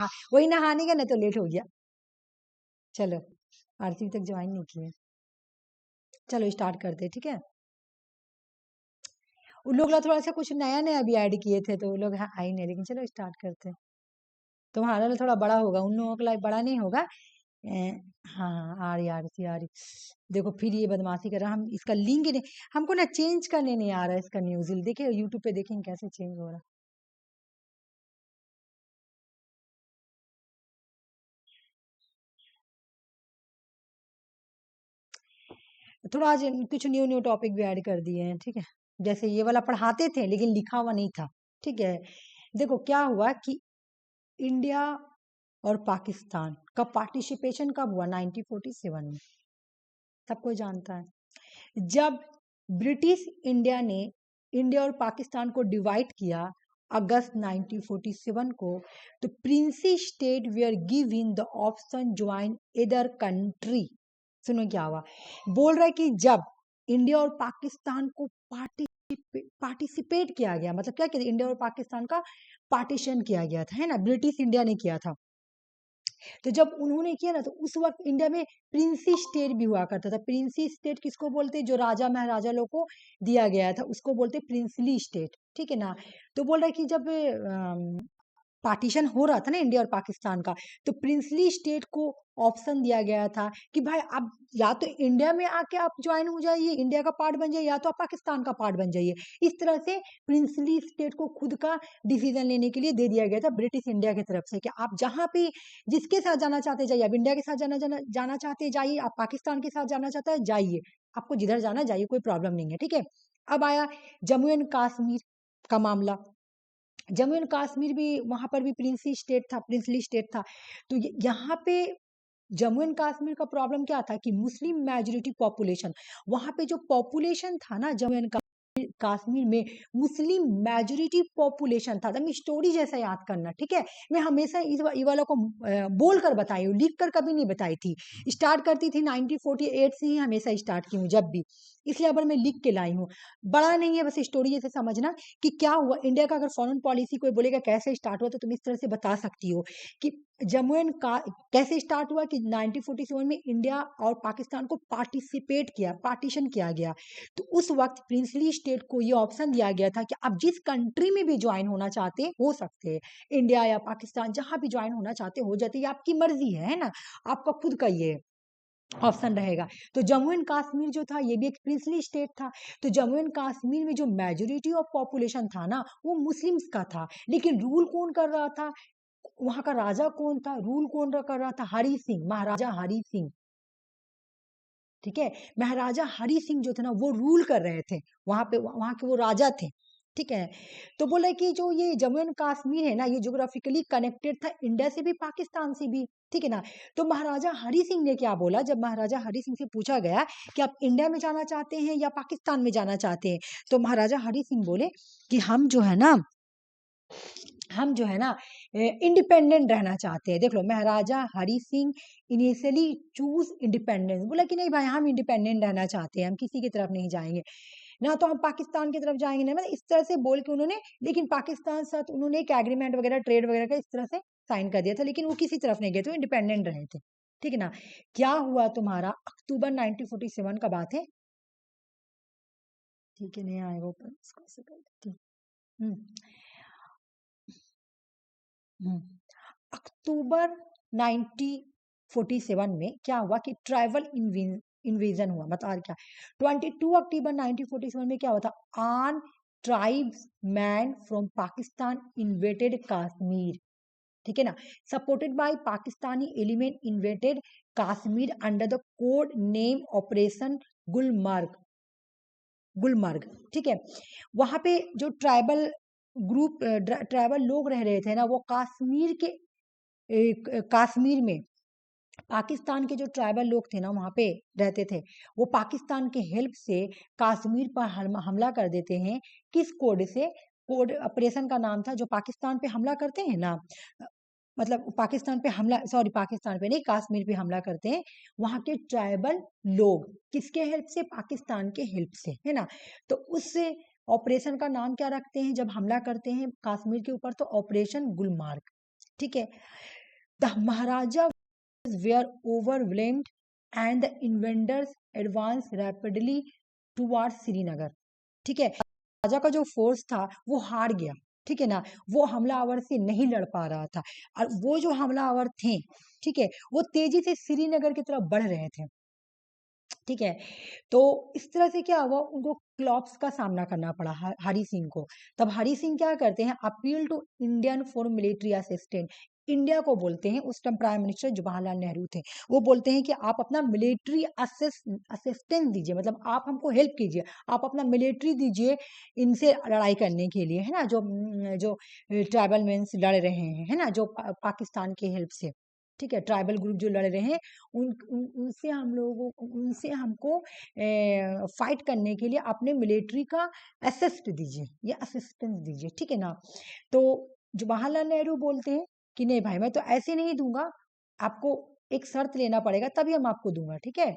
हाँ वही नहाने का ना तो लेट हो गया। चलो आरती तक ज्वाइन नहीं किए, चलो स्टार्ट करते हैं, ठीक है। उन लोग थोड़ा सा कुछ नया नया भी ऐड किए थे तो वो लोग आई नहीं, लेकिन चलो स्टार्ट करते हैं। तुम्हारा तो थोड़ा बड़ा होगा, उन लोगों का लाइक बड़ा नहीं होगा। हाँ आ रही आ रही। देखो फिर ये बदमाशी कर रहा, हम इसका लिंक नहीं, हमको ना चेंज करने नहीं आ रहा है इसका न्यूज़। देखिए यूट्यूब पे देखेंगे कैसे चेंज हो रहा है। थोड़ा आज कुछ न्यू न्यू टॉपिक भी ऐड कर दिए हैं, ठीक है। जैसे ये वाला पढ़ाते थे लेकिन लिखा हुआ नहीं था, ठीक है। देखो क्या हुआ कि इंडिया और पाकिस्तान का पार्टिसिपेशन कब हुआ, 1947 में, सबको जानता है। जब ब्रिटिश इंडिया ने इंडिया और पाकिस्तान को डिवाइड किया अगस्त 1947 को, तो princely state were given the option join either country. सुनो क्या हुआ, बोल रहा है कि जब इंडिया और पाकिस्तान को पार्टिसिपेट किया गया, मतलब क्या किया, इंडिया और पाकिस्तान का पार्टीशन किया गया था, है ना, ब्रिटिश इंडिया ने किया था। तो जब उन्होंने किया ना तो उस वक्त इंडिया में प्रिंसी स्टेट भी हुआ करता था। प्रिंसी स्टेट किसको बोलते, जो राजा महाराजा लोग को दिया गया था उसको बोलते प्रिंसली स्टेट, ठीक है ना। तो बोल रहा है कि जब पार्टीशन हो रहा था ना इंडिया और पाकिस्तान का, तो प्रिंसली स्टेट को ऑप्शन दिया गया था कि भाई आप या तो इंडिया में आके आप ज्वाइन हो जाइए, इंडिया का पार्ट बन जाइए, या तो आप पाकिस्तान का पार्ट बन जाइए। इस तरह से प्रिंसली स्टेट को खुद का डिसीजन लेने के लिए दे दिया गया था ब्रिटिश इंडिया की तरफ से कि आप जहां पे जिसके साथ जाना चाहते जाइए, आप इंडिया के साथ जाना चाहते जाइए, आप पाकिस्तान के साथ जाना चाहते हैं जाइए, आपको जिधर जाना जाइए, कोई प्रॉब्लम नहीं है, ठीक है। अब आया जम्मू एंड कश्मीर का मामला। जम्मू एंड कश्मीर भी, वहां पर भी प्रिंसी स्टेट था, प्रिंसली स्टेट था। तो यहाँ पे जम्मू एंड कश्मीर का प्रॉब्लम क्या था कि मुस्लिम मेजोरिटी पॉपुलेशन, वहां पे जो पॉपुलेशन था ना जम्मू एंड कश्मीर में, मुस्लिम मेजोरिटी पॉपुलेशन था। तुम स्टोरी जैसा याद करना, ठीक है। मैं हमेशा ये वाला को बोल कर बताई हूँ, लिख कर कभी नहीं बताई थी। स्टार्ट करती थी 1948 से ही, हमेशा स्टार्ट की हूँ जब भी, इसलिए अब मैं लिख के लाई हूँ। बड़ा नहीं है, बस स्टोरी जैसे समझना कि क्या हुआ इंडिया का। अगर फॉरेन पॉलिसी कोई बोलेगा कैसे स्टार्ट हुआ तो तुम इस तरह से बता सकती हो कि जम्मू एंड कैसे स्टार्ट हुआ कि 1947 में इंडिया और पाकिस्तान को पार्टिसिपेट किया, पार्टीशन किया गया। तो उस वक्त प्रिंसली स्टेट को ये ऑप्शन दिया गया था कि आप जिस कंट्री में भी ज्वाइन होना चाहते हो सकते हैं, इंडिया या पाकिस्तान जहां भी ज्वाइन होना चाहते हो जाते, ये आपकी मर्जी है ना, आपका खुद का ये ऑप्शन रहेगा। तो जम्मू एंड कश्मीर जो था ये भी एक प्रिंसली स्टेट था। तो जम्मू एंड कश्मीर में जो मेजोरिटी ऑफ पॉपुलेशन था ना वो मुस्लिम्स का था, लेकिन रूल कौन कर रहा था, वहां का राजा कौन था, रूल कौन कर रहा था, हरि सिंह, महाराजा हरि सिंह, ठीक है। महाराजा हरि सिंह जो थे ना वो रूल कर रहे थे वहां पे, वहां के वो राजा थे, ठीक है। तो बोला कि जो ये जम्मू एंड कश्मीर है ना ये ज्योग्राफिकली कनेक्टेड था इंडिया से भी पाकिस्तान से भी, ठीक है ना। तो महाराजा हरि सिंह ने क्या बोला, जब महाराजा हरि सिंह से पूछा गया कि आप इंडिया में जाना चाहते हैं या पाकिस्तान में जाना चाहते हैं, तो महाराजा हरि सिंह बोले कि हम जो है ना इंडिपेंडेंट रहना चाहते हैं। देख लो Maharaja Hari Singh initially choose independence, बोला कि नहीं भाई हम इंडिपेंडेंट रहना चाहते हैं, हम किसी की तरफ नहीं जाएंगे, ना तो हम पाकिस्तान की तरफ जाएंगे ना, मतलब इस तरह से बोल के उन्होंने, लेकिन पाकिस्तान साथ उन्होंने एक एग्रीमेंट वगैरह ट्रेड वगैरह का इस तरह से साइन कर दिया था, लेकिन वो किसी तरफ नहीं गए थे, इंडिपेंडेंट रहे थे, ठीक है ना। क्या हुआ तुम्हारा अक्टूबर 1947 का बात है, ठीक है, नहीं आएगा ऊपर इसको ऐसे कर देती हूँ। हम्म, हम्म। अक्टूबर 1947 में क्या हुआ कि ट्राइबल इन्वेजन हुआ, मतलब क्या, 22 अक्टूबर 1947 में क्या हुआ था, आन tribes man from Pakistan inverted Kashmir, ठीक है ना, supported by Pakistani element inverted Kashmir under the code name operation Gulmarg, Gulmarg, ठीक है। वहां पे जो ट्राइबल ग्रुप, ट्राइबल लोग रह रहे थे ना वो कश्मीर के, कश्मीर में पाकिस्तान के जो ट्राइबल लोग थे ना वहां पे रहते थे, वो पाकिस्तान के हेल्प से कश्मीर पर हमला कर देते हैं। किस कोड से, कोड ऑपरेशन का नाम था, जो पाकिस्तान पे हमला करते हैं ना, मतलब पाकिस्तान पे हमला, सॉरी पाकिस्तान पे नहीं, कश्मीर पे हमला करते हैं वहां के ट्राइबल लोग, किसके हेल्प से, पाकिस्तान के हेल्प से, है ना। तो उस ऑपरेशन का नाम क्या रखते हैं जब हमला करते हैं कश्मीर के ऊपर, तो ऑपरेशन गुलमार्ग, ठीक है। The Maharaja were overwhelmed and the invaders advance rapidly towards Srinagar. ठीक है, राजा का जो फोर्स था वो हार गया, ठीक है ना, वो हमलावर से नहीं लड़ पा रहा था, और वो जो हमलावर थे, ठीक है, वो तेजी से श्रीनगर की तरफ बढ़ रहे थे। ठीक है, तो इस तरह से क्या हुआ, उनको क्लॉप्स का सामना करना पड़ा हरि सिंह को। तब हरि सिंह क्या करते हैं, appeal to Indian for military assistant, India को बोलते हैं, उस time prime minister Jawaharlal Nehru थे, वो बोलते हैं कि आप अपना मिलिट्री असिस्टेंस दीजिए, मतलब आप हमको हेल्प कीजिए, आप अपना मिलिट्री दीजिए इनसे लड़ाई करने के लिए, है ना, जो ट्राइबल मेंस लड़ रहे हैं, है ना, जो पाकिस्तान के हेल्प से, ठीक है, ट्राइबल ग्रुप जो लड़ रहे हैं, उनसे हम लोगों उनसे हमको फाइट करने के लिए अपने मिलिट्री का असिस्ट दीजिए या असिस्टेंस दीजिए, ठीक है ना। तो जवाहरलाल नेहरू बोलते हैं कि नहीं भाई, मैं तो ऐसे नहीं दूंगा, आपको एक शर्त लेना पड़ेगा तभी हम आपको दूंगा, ठीक है,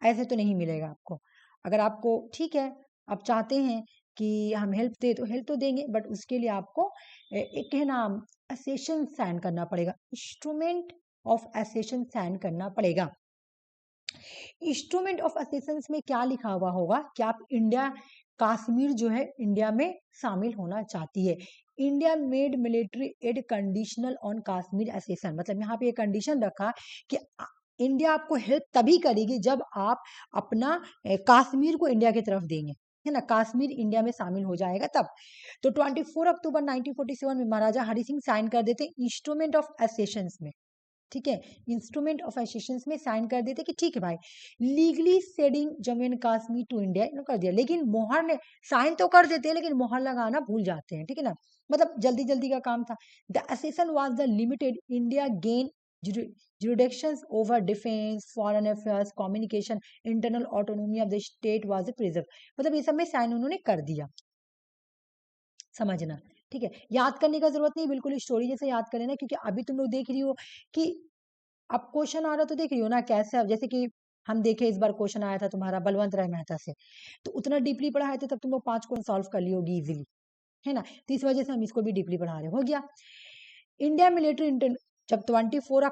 ऐसे तो नहीं मिलेगा आपको। अगर आपको ठीक है, आप चाहते हैं कि हम हेल्प दे तो हेल्प तो देंगे, बट उसके लिए आपको एक है ना असेशन साइन करना पड़ेगा, इंस्ट्रूमेंट ऑफ एसेशन साइन करना पड़ेगा। इंस्ट्रूमेंट ऑफ एसेशन में क्या लिखा हुआ होगा कि आप इंडिया, कश्मीर जो है इंडिया में शामिल होना चाहती है, India made military aid conditional on Kashmir accession, मतलब यहाँ पे एक कंडीशन रखा कि इंडिया आपको हेल्प तभी करेगी जब आप अपना कश्मीर को इंडिया की तरफ देंगे, है ना, कश्मीर इंडिया में शामिल हो जाएगा तब। तो 24 अक्टूबर 1947 में महाराजा हरि सिंह साइन कर देते इंस्ट्रूमेंट ऑफ एसेशन में, ठीक है, इंस्ट्रूमेंट ऑफ एसेशन में साइन कर देते कि ठीक है भाई, legally ceding Jammu and Kashmir to India, इन्होंने कर दिया, लेकिन मोहर ने साइन तो कर देते हैं लेकिन मोहर लगाना भूल जाते हैं, ठीक है ना, मतलब जल्दी जल्दी का काम था। The accession was the limited India gain jurisdictions over defense, foreign affairs, communication, internal autonomy of the state was preserved, मतलब ये सब में साइन उन्होंने कर दिया, समझना, ठीक है, याद करने का जरूरत नहीं, बिल्कुल स्टोरी जैसे याद करें ना, क्योंकि अभी तुम लोग देख रही हो कि अब क्वेश्चन आ रहा तो देख रही हो ना कैसे, अब जैसे कि हम देखे इस बार क्वेश्चन आया था तुम्हारा बलवंत राय मेहता से, तो उतना डीपली पढ़ा है, तो तब तुम लोग 5 क्वेश्चन सॉल्व कर ली होगी इजीली, है ना, तो इस वजह से हम इसको भी डीपली पढ़ा रहे, हो गया। इंडिया मिलिट्री जब 24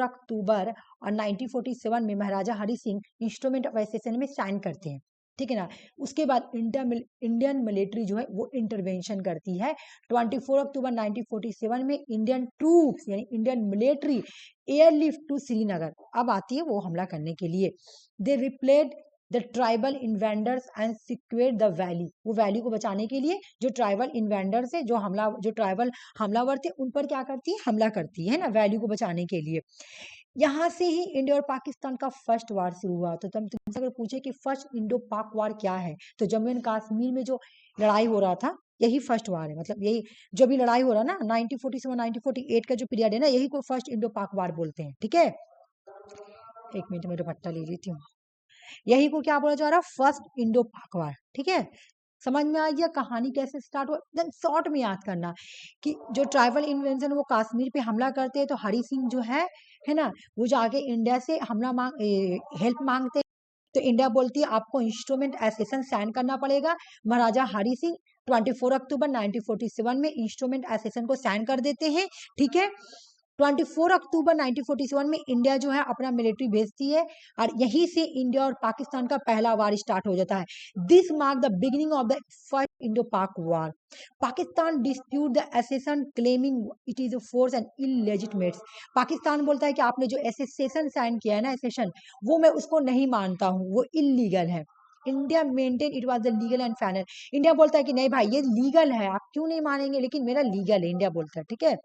अक्टूबर और 1947 में Maharaja Hari Singh instrument of accession में साइन करते हैं, ठीक है ना, उसके बाद इंडियन मिलिट्री जो है वो इंटरवेंशन करती है। 24 अक्टूबर 1947 में इंडियन ट्रूप्स यानी Indian military airlift to Srinagar, अब आती है वो हमला करने के लिए। They repelled the tribal invaders and secured the valley, वो वैली को बचाने के लिए जो ट्राइबल इन्वेंडर्स है, जो ट्राइबल हमलावर थे उन पर क्या करती है, हमला करती है ना, वैली को बचाने के लिए। यहाँ से ही इंडिया और पाकिस्तान का फर्स्ट वार शुरू हुआ। तो तुमसे अगर पूछे कि फर्स्ट इंडो पाक वार क्या है, तो जम्मू एंड कश्मीर में जो लड़ाई हो रहा था यही फर्स्ट वार है, मतलब यही जो भी लड़ाई हो रहा है ना 1947 1948 का जो पीरियड है ना, यही को फर्स्ट इंडो पाक वार बोलते हैं, ठीक है। एक मिनट में दुपट्टा ले लेती हूँ, यही को क्या बोला जा रहा है, फर्स्ट इंडो पाक वार, ठीक है। समझ में आ गया कहानी कैसे स्टार्ट हुआ, एकदम शॉर्ट में याद करना कि जो ट्राइबल इन्वेंशन वो कश्मीर पे हमला करते हैं, तो हरि सिंह जो है ना, वो जाके इंडिया से हमला हेल्प मांगते हैं, तो इंडिया बोलती है आपको इंस्ट्रूमेंट एसेशन साइन करना पड़ेगा। महाराजा हरि सिंह 24 अक्टूबर 1947 में इंस्ट्रूमेंट एसेशन को साइन कर देते हैं, ठीक है। 24 अक्टूबर 1947 में इंडिया जो है अपना मिलिट्री भेजती है, और यहीं से इंडिया और पाकिस्तान का पहला वार स्टार्ट हो जाता है। This mark the beginning of the first Indo Pak war. Pakistan dispute the accession claiming it is a force and illegitimate. Pakistan बोलता है कि आपने जो एसेशन साइन किया है ना, एसेशन, वो मैं उसको नहीं मानता हूँ, वो इलीगल है। India maintain it was the legal and final. India बोलता है कि नहीं भाई ये लीगल है, आप क्यों नहीं मानेंगे, लेकिन मेरा लीगल है, इंडिया बोलता है, ठीक है।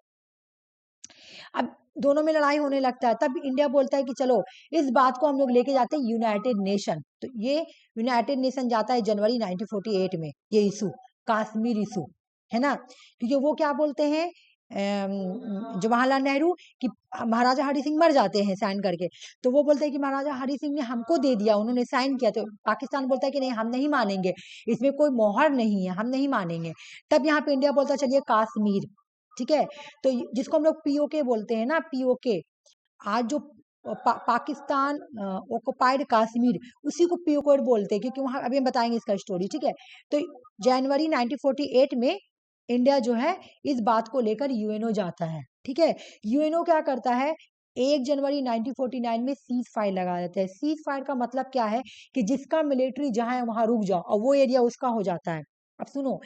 अब दोनों में लड़ाई होने लगता है, तब इंडिया बोलता है कि चलो इस बात को हम लोग लेके जाते हैं यूनाइटेड नेशन। तो ये यूनाइटेड नेशन जाता है जनवरी 1948 में, ये इशू कश्मीर इशू, है ना, क्योंकि वो क्या बोलते हैं जवाहरलाल नेहरू कि महाराजा हरि सिंह मर जाते हैं साइन करके, तो वो बोलते हैं कि महाराजा हरि सिंह ने हमको दे दिया, उन्होंने साइन किया, तो पाकिस्तान बोलता है कि नहीं हम नहीं मानेंगे, इसमें कोई मोहर नहीं है, हम नहीं मानेंगे। तब यहाँ पे इंडिया बोलता है चलिए कश्मीर, ठीक है। तो जिसको हम लोग पीओके बोलते हैं ना, पीओके, आज जो पाकिस्तान ऑक्युपाइड कश्मीर, उसी को पीओके बोलते हैं, क्योंकि वहां अभी हम बताएंगे इसका स्टोरी, ठीक है। तो जनवरी 1948 में इंडिया जो है इस बात को लेकर यूएनओ जाता है, ठीक है। यूएनओ क्या करता है, 1 जनवरी 1949 में सीज फायर लगा देता है। सीज फायर का मतलब क्या है कि जिसका मिलिट्री जहां है वहां रुक जाओ, और वो एरिया उसका हो जाता है। अब सुनो,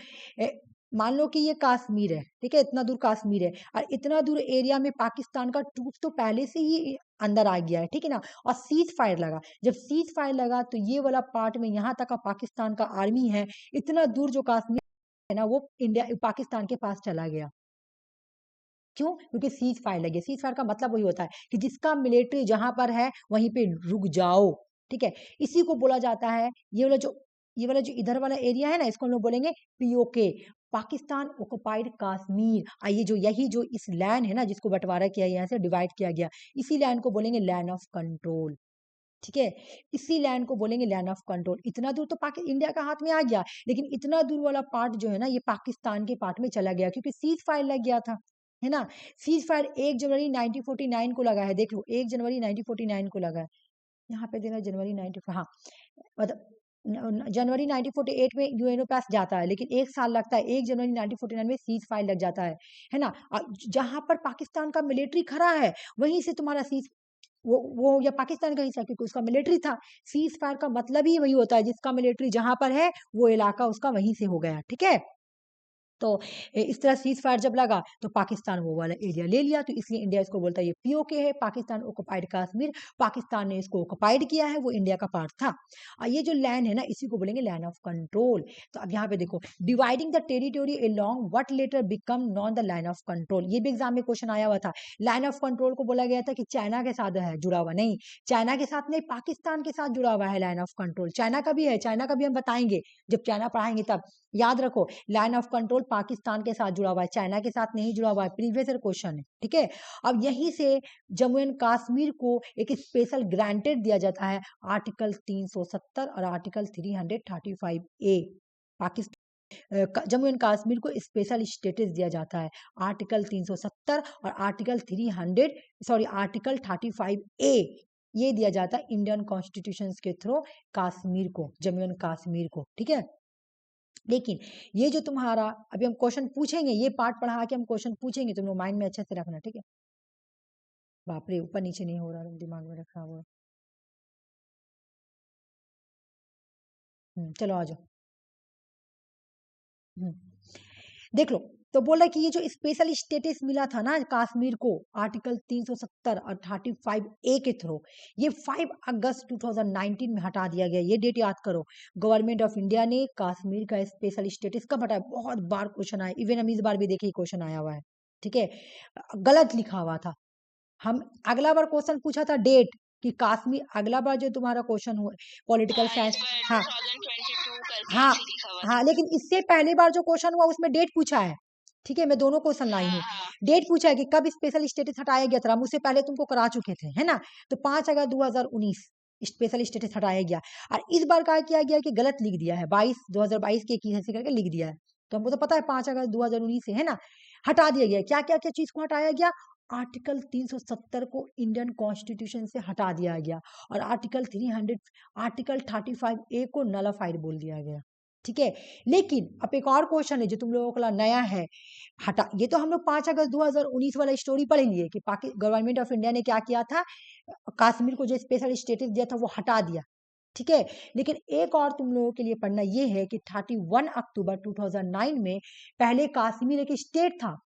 मान लो कि ये कश्मीर है, ठीक है, इतना दूर कश्मीर है, और इतना दूर एरिया में पाकिस्तान का ट्रूप तो पहले से ही अंदर आ गया है, ठीक है ना। और सीज फायर लगा, जब सीज फायर लगा तो ये वाला पार्ट में यहाँ तक का पाकिस्तान का आर्मी है, इतना दूर जो कश्मीर है ना, वो इंडिया पाकिस्तान के पास चला गया। क्यों? क्योंकि सीज फायर लगे। सीज फायर का मतलब वही होता है कि जिसका मिलिट्री जहां पर है वहीं पे रुक जाओ, ठीक है। इसी को बोला जाता है, ये वाला जो इधर वाला एरिया है ना, इसको हम लोग बोलेंगे पीओके, पाकिस्तान ऑक्युपाइड कश्मीर। ये जो यही जो इस लैंड है ना, जिसको बंटवारा किया गया, यहाँ से डिवाइड किया गया, इसी लैंड को बोलेंगे लैंड ऑफ कंट्रोल, ठीक है। इसी लैंड को बोलेंगे लैंड ऑफ कंट्रोल। इतना दूर तो इंडिया का हाथ में आ गया, लेकिन इतना दूर वाला पार्ट जो है ना, ये पाकिस्तान के पार्ट में चला गया, क्योंकि सीज फायर लग गया था, है ना। सीज फायर 1 जनवरी 1949 को लगा है, देख लो 1 जनवरी 1949 को लगा है। यहाँ पे देखा जनवरी 90, हाँ, मतलब जनवरी 1948 में यूएनओ पास जाता है, लेकिन 1 साल लगता है, 1 जनवरी 1949 में सीज फायर लग जाता है ना। जहां पर पाकिस्तान का मिलिट्री खड़ा है, वहीं से तुम्हारा सीज वो या पाकिस्तान का हिस्सा, क्योंकि उसका मिलिट्री था। सीज फायर का मतलब ही वही होता है, जिसका मिलिट्री जहां पर है वो इलाका उसका वहीं से हो गया, ठीक है। तो इस तरह सीज फायर जब लगा तो पाकिस्तान वो वाला एरिया ले लिया, तो इसलिए इंडिया इसको बोलता है ये पीओके है, पाकिस्तान ऑक्युपाइड कश्मीर। पाकिस्तान ने इसको ऑक्युपाइड किया है, वो इंडिया का पार्ट था। और ये जो लैंड है ना, इसी को बोलेंगे लैंड ऑफ कंट्रोल। तो अब यहाँ पे देखो, dividing the territory along what letter become known the line of control, ये भी एग्जाम में क्वेश्चन आया हुआ था। लाइन ऑफ कंट्रोल को बोला गया था कि चाइना के साथ है जुड़ा हुआ, नहीं, चाइना के साथ नहीं, पाकिस्तान के साथ जुड़ा हुआ है लाइन ऑफ कंट्रोल। चाइना का भी है, चाइना का भी हम बताएंगे जब चाइना पढ़ाएंगे तब। याद रखो, लाइन ऑफ कंट्रोल पाकिस्तान के साथ जुड़ा हुआ है, चाइना के साथ नहीं जुड़ा हुआ है, प्रीवियस ईयर क्वेश्चन है, ठीक है। अब यहीं से जम्मू एंड कश्मीर को एक स्पेशल ग्रांटेड दिया जाता है, आर्टिकल 370 और article 335A। Pakistan Jammu and Kashmir को स्पेशल स्टेटस दिया जाता है, आर्टिकल 370 और आर्टिकल 35A, ये दिया जाता है इंडियन कॉन्स्टिट्यूशन के थ्रू कश्मीर को, जम्मू एंड कश्मीर को, ठीक है। लेकिन ये जो तुम्हारा अभी हम क्वेश्चन पूछेंगे, ये पार्ट पढ़ा के हम क्वेश्चन पूछेंगे, तुम लोग माइंड में अच्छे से रखना, ठीक है। बाप रे, ऊपर नीचे नहीं हो रहा, दिमाग में रखा हुआ। चलो आ जाओ। देख लो, तो बोला कि ये जो स्पेशल स्टेटस मिला था ना कश्मीर को, आर्टिकल 370 और 35A के थ्रू, ये 5 अगस्त 2019 में हटा दिया गया। ये डेट याद करो, गवर्नमेंट ऑफ इंडिया ने कश्मीर का स्पेशल स्टेटस कब हटाया। बहुत बार क्वेश्चन आया, इवन हम इस बार भी देखिए क्वेश्चन आया हुआ है, ठीक है। गलत लिखा हुआ था। हम अगला बार क्वेश्चन पूछा था डेट कि कश्मीर, अगला बार जो तुम्हारा क्वेश्चन हुआ पॉलिटिकल साइंस, हाँ हाँ हाँ, लेकिन इससे पहले बार जो क्वेश्चन हुआ उसमें डेट पूछा है, ठीक है। मैं दोनों क्वेश्चन लाई हूँ, डेट पूछा है कि कब स्पेशल स्टेटस हटाया गया था, हम उससे पहले तुमको करा चुके थे, है ना। तो 5 अगस्त 2019 स्पेशल स्टेटस हटाया गया। और इस बार क्या किया गया कि गलत लिख दिया है, 2022 के 21 ऐसे करके लिख दिया है। तो हमको तो पता है 5 अगस्त 2019 से, है ना। हटा दिया गया, क्या क्या क्या चीज को हटाया गया, आर्टिकल 370 को इंडियन कॉन्स्टिट्यूशन से हटा दिया गया, और आर्टिकल 35A को नलाफाइड बोल दिया गया, ठीक है। लेकिन अब एक और क्वेश्चन है जो तुम लोगों के लिए नया है, हटा, ये तो हम लोग 5 अगस्त 2019 वाला स्टोरी पढ़ेंगे कि गवर्नमेंट ऑफ इंडिया ने क्या किया था, कश्मीर को जो स्पेशल स्टेटस दिया था वो हटा दिया, ठीक है। लेकिन एक और तुम लोगों के लिए पढ़ना ये है कि 31 अक्टूबर 2009 में, पहले कश्मीर एक स्टेट था,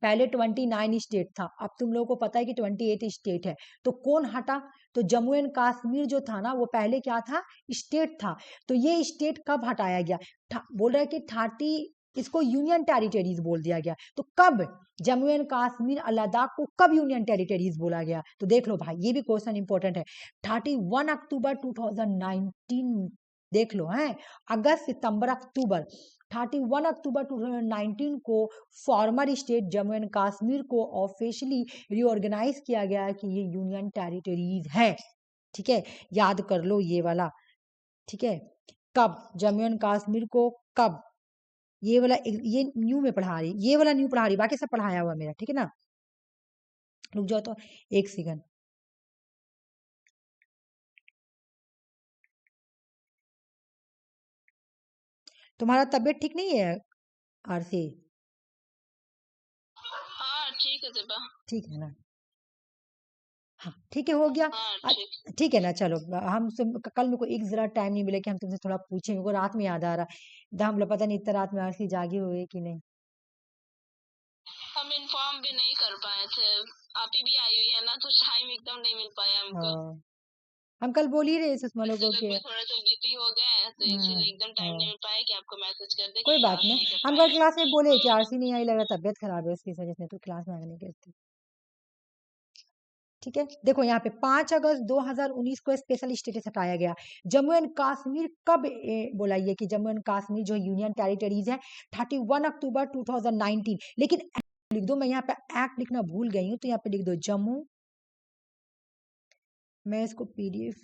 पहले 29 स्टेट था, अब तुम लोगों को पता है कि 28 स्टेट है। तो कौन हटा, तो जम्मू एंड कश्मीर जो था ना, वो पहले क्या था, स्टेट था। तो ये स्टेट कब हटाया गया, बोल रहा है कि 30, इसको यूनियन टेरिटरीज बोल दिया गया। तो कब जम्मू एंड कश्मीर और लद्दाख को कब यूनियन टेरिटरीज बोला गया, तो देख लो भाई, ये भी क्वेश्चन इंपॉर्टेंट है। 31 अक्टूबर 2019, देख लो है, अगस्त सितंबर अक्टूबर, 31 अक्टूबर 2019 को farmer state Jammu and Kashmir को ऑफिशियली रिओर्गेनाइज किया गया है कि ये यूनियन टेरिटरीज है, ठीक है। याद कर लो ये वाला, ठीक है। कब जम्मू एंड कश्मीर को, कब, ये वाला ये न्यू में पढ़ा रही, ये वाला न्यू पढ़ा रही, बाकी सब पढ़ाया हुआ मेरा, ठीक है ना। रुक जाओ तो एक सेकंड। तुम्हारा तबीयत ठीक नहीं है आरसी? ठीक है ज़ेबा। ठीक है ना? हाँ ठीक है, हो गया। हाँ ठीक। ठीक है ना, चलो हम कल मेरे को एक जरा टाइम नहीं मिला कि हम तुमसे थोड़ा पूछें, मेरे को रात में याद आ रहा हम लोग पता नहीं इतना रात में आरसी जागी हुए कि नहीं। हम इन्फॉर्म भी नहीं कर पाए थे, आप ही भी आई हुई है ना, तो टाइम एकदम नहीं मिल पाया हमको। हाँ हम कल बोल ही रहे सुषमा लोगों के। में थोड़ा सा बिजी हो गए तो इसलिए एकदम टाइम नहीं मिल पाया कि आपको मैसेज कर दे कोई कि बात आप नहीं, नहीं कर हम पाए। कल क्लास में बोले कि आरसी नहीं आई, लग रहा तबियत खराब है उसकी वजह से, तो क्लास में आने नहीं करती। ठीक है, देखो यहाँ पे 5 अगस्त 2019 को स्पेशल स्टेटस हटाया गया। जम्मू एंड कश्मीर कब बोला ये कि जम्मू एंड कश्मीर जो यूनियन टेरिटरीज है 31 अक्टूबर 2019, लेकिन लिख दो, मैं यहाँ पे एक्ट लिखना भूल गई हूँ, तो यहाँ पे लिख दो जम्मू। मैं इसको पीडीएफ,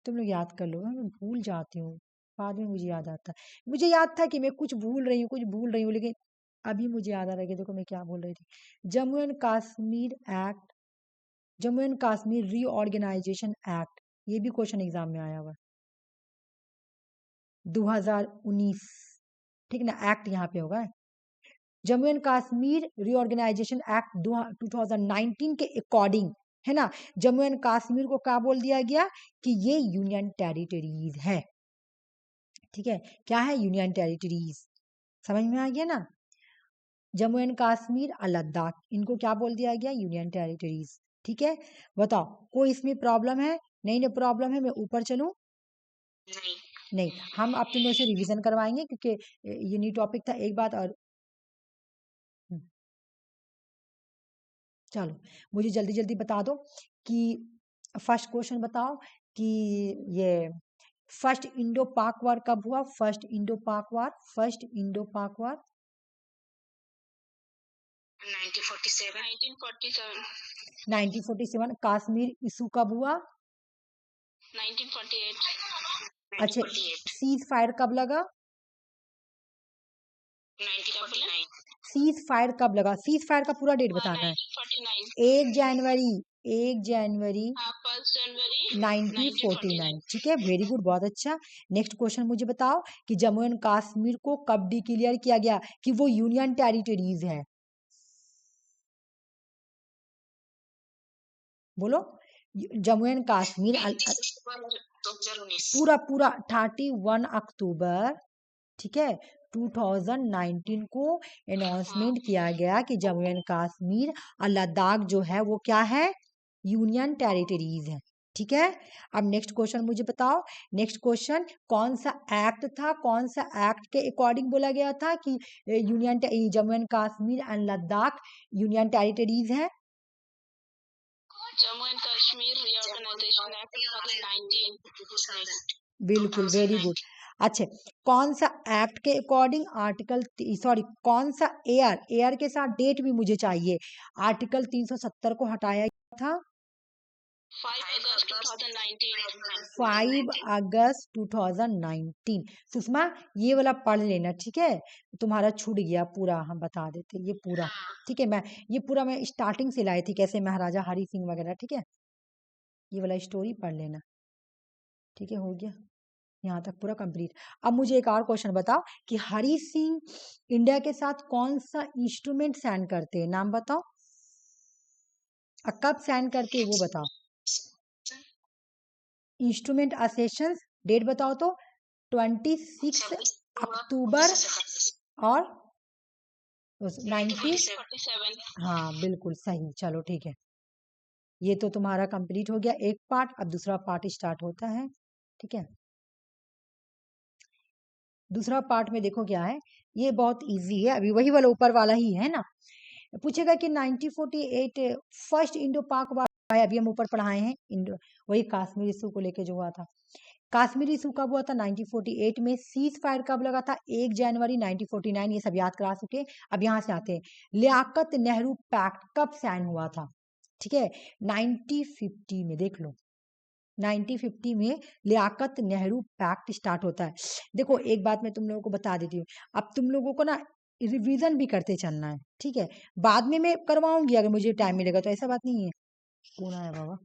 तुम लोग याद कर लो, मैं भूल जाती हूँ, बाद में मुझे याद आता है। मुझे याद था कि मैं कुछ भूल रही हूँ, कुछ भूल रही हूँ, लेकिन अभी मुझे याद आ रहा है कि देखो मैं क्या बोल रही थी। Jammu and Kashmir act, Jammu and Kashmir reorganisation act, ये भी क्वेश्चन एग्जाम में आया हुआ 2019, ठीक ना, एक्ट यहाँ पे होगा। Jammu and Kashmir reorganisation act 2019 के अकॉर्डिंग, है ना, जम्मू एंड कश्मीर को क्या बोल दिया गया कि ये यूनियन टेरिटरीज है। ठीक है, क्या है यूनियन टेरिटरीज, समझ में आ गया ना। जम्मू एंड कश्मीर और लद्दाख, इनको क्या बोल दिया गया, यूनियन टेरिटरीज। ठीक है, बताओ कोई इसमें प्रॉब्लम है? नहीं ना प्रॉब्लम है, मैं ऊपर चलूं? नहीं, हम अब तुम लोग से रिवीजन करवाएंगे क्योंकि ये न्यू टॉपिक था, एक बात और। चलो मुझे जल्दी जल्दी बता दो कि फर्स्ट क्वेश्चन बताओ कि ये फर्स्ट इंडो पाक वार कब हुआ, फर्स्ट इंडो पाक वार, फर्स्ट इंडो पाक वार 1947। कश्मीर इशू कब हुआ? 1948। अच्छा, सीज फायर कब लगा? 1949। सीज फायर कब लगा? सीज फायर का पूरा डेट बताना है। 1949। 1 जनवरी, 1 जनवरी 1 जनवरी 1949। ठीक है, वेरी गुड, बहुत अच्छा। नेक्स्ट क्वेश्चन मुझे बताओ कि जम्मू एंड कश्मीर को कब डिक्लेयर किया गया कि वो यूनियन टेरिटरीज है? बोलो, जम्मू एंड कश्मीर पूरा पूरा 31 अक्टूबर, ठीक है, 2019 को अनाउंसमेंट किया गया कि जम्मू एंड कश्मीर और लद्दाख जो है वो क्या है, यूनियन टेरिटरीज है। ठीक है, अब नेक्स्ट क्वेश्चन मुझे बताओ, नेक्स्ट क्वेश्चन कौन सा एक्ट था, कौन सा एक्ट के अकॉर्डिंग बोला गया था कि union Jammu and Kashmir and Ladakh union territories है? Jammu and Kashmir reorganisation act 2019। बिल्कुल, वेरी गुड। अच्छा, कौन सा एक्ट के अकॉर्डिंग आर्टिकल, सॉरी कौन सा एयर, एयर के साथ डेट भी मुझे चाहिए, आर्टिकल 370 को हटाया गया था? 5 अगस्त 2019। 5 अगस्त 2019। सुषमा ये वाला पढ़ लेना, ठीक है, तुम्हारा छूट गया पूरा, हम बता देते ये पूरा। ठीक है, मैं ये पूरा मैं स्टार्टिंग से लाई थी, कैसे महाराजा हरि सिंह वगैरह। ठीक है, ये वाला स्टोरी पढ़ लेना। ठीक है, हो गया यहाँ तक पूरा कंप्लीट। अब मुझे एक और क्वेश्चन बताओ कि हरि सिंह इंडिया के साथ कौन सा इंस्ट्रूमेंट साइन करते हैं, नाम बताओ, और कब साइन करते हैं वो बताओ। इंस्ट्रूमेंट असेशन, डेट बताओ तो। 26 अक्टूबर और 1947। हाँ बिल्कुल सही, चलो ठीक है, ये तो तुम्हारा कंप्लीट हो गया एक पार्ट, अब दूसरा पार्ट स्टार्ट होता है। ठीक है, दूसरा पार्ट में देखो क्या है, ये बहुत इजी है, अभी वही वाला ऊपर वाला ही है ना। पूछेगा कि 1948 फर्स्ट इंडो पाक वार, अभी हम ऊपर पढ़ाए हैं इंडो, वही कश्मीर इशू को लेके जो हुआ था। कश्मीर इशू कब हुआ था? 1948 में। सीज फायर कब लगा था? 1 जनवरी 1949, ये सब याद करा चुके। अब यहाँ से आते हैं, लियाकत नेहरू पैक्ट कब साइन हुआ था? ठीक है, 1950 में, देख लो 1950 में लियाकत नेहरू पैक्ट स्टार्ट होता है। देखो एक बात मैं तुम लोगों को बता देती हूँ, अब तुम लोगों को ना रिवीजन भी करते चलना है। ठीक है, बाद में मैं करवाऊंगी अगर मुझे टाइम मिलेगा, तो ऐसा बात नहीं है। कौन आया बाबा?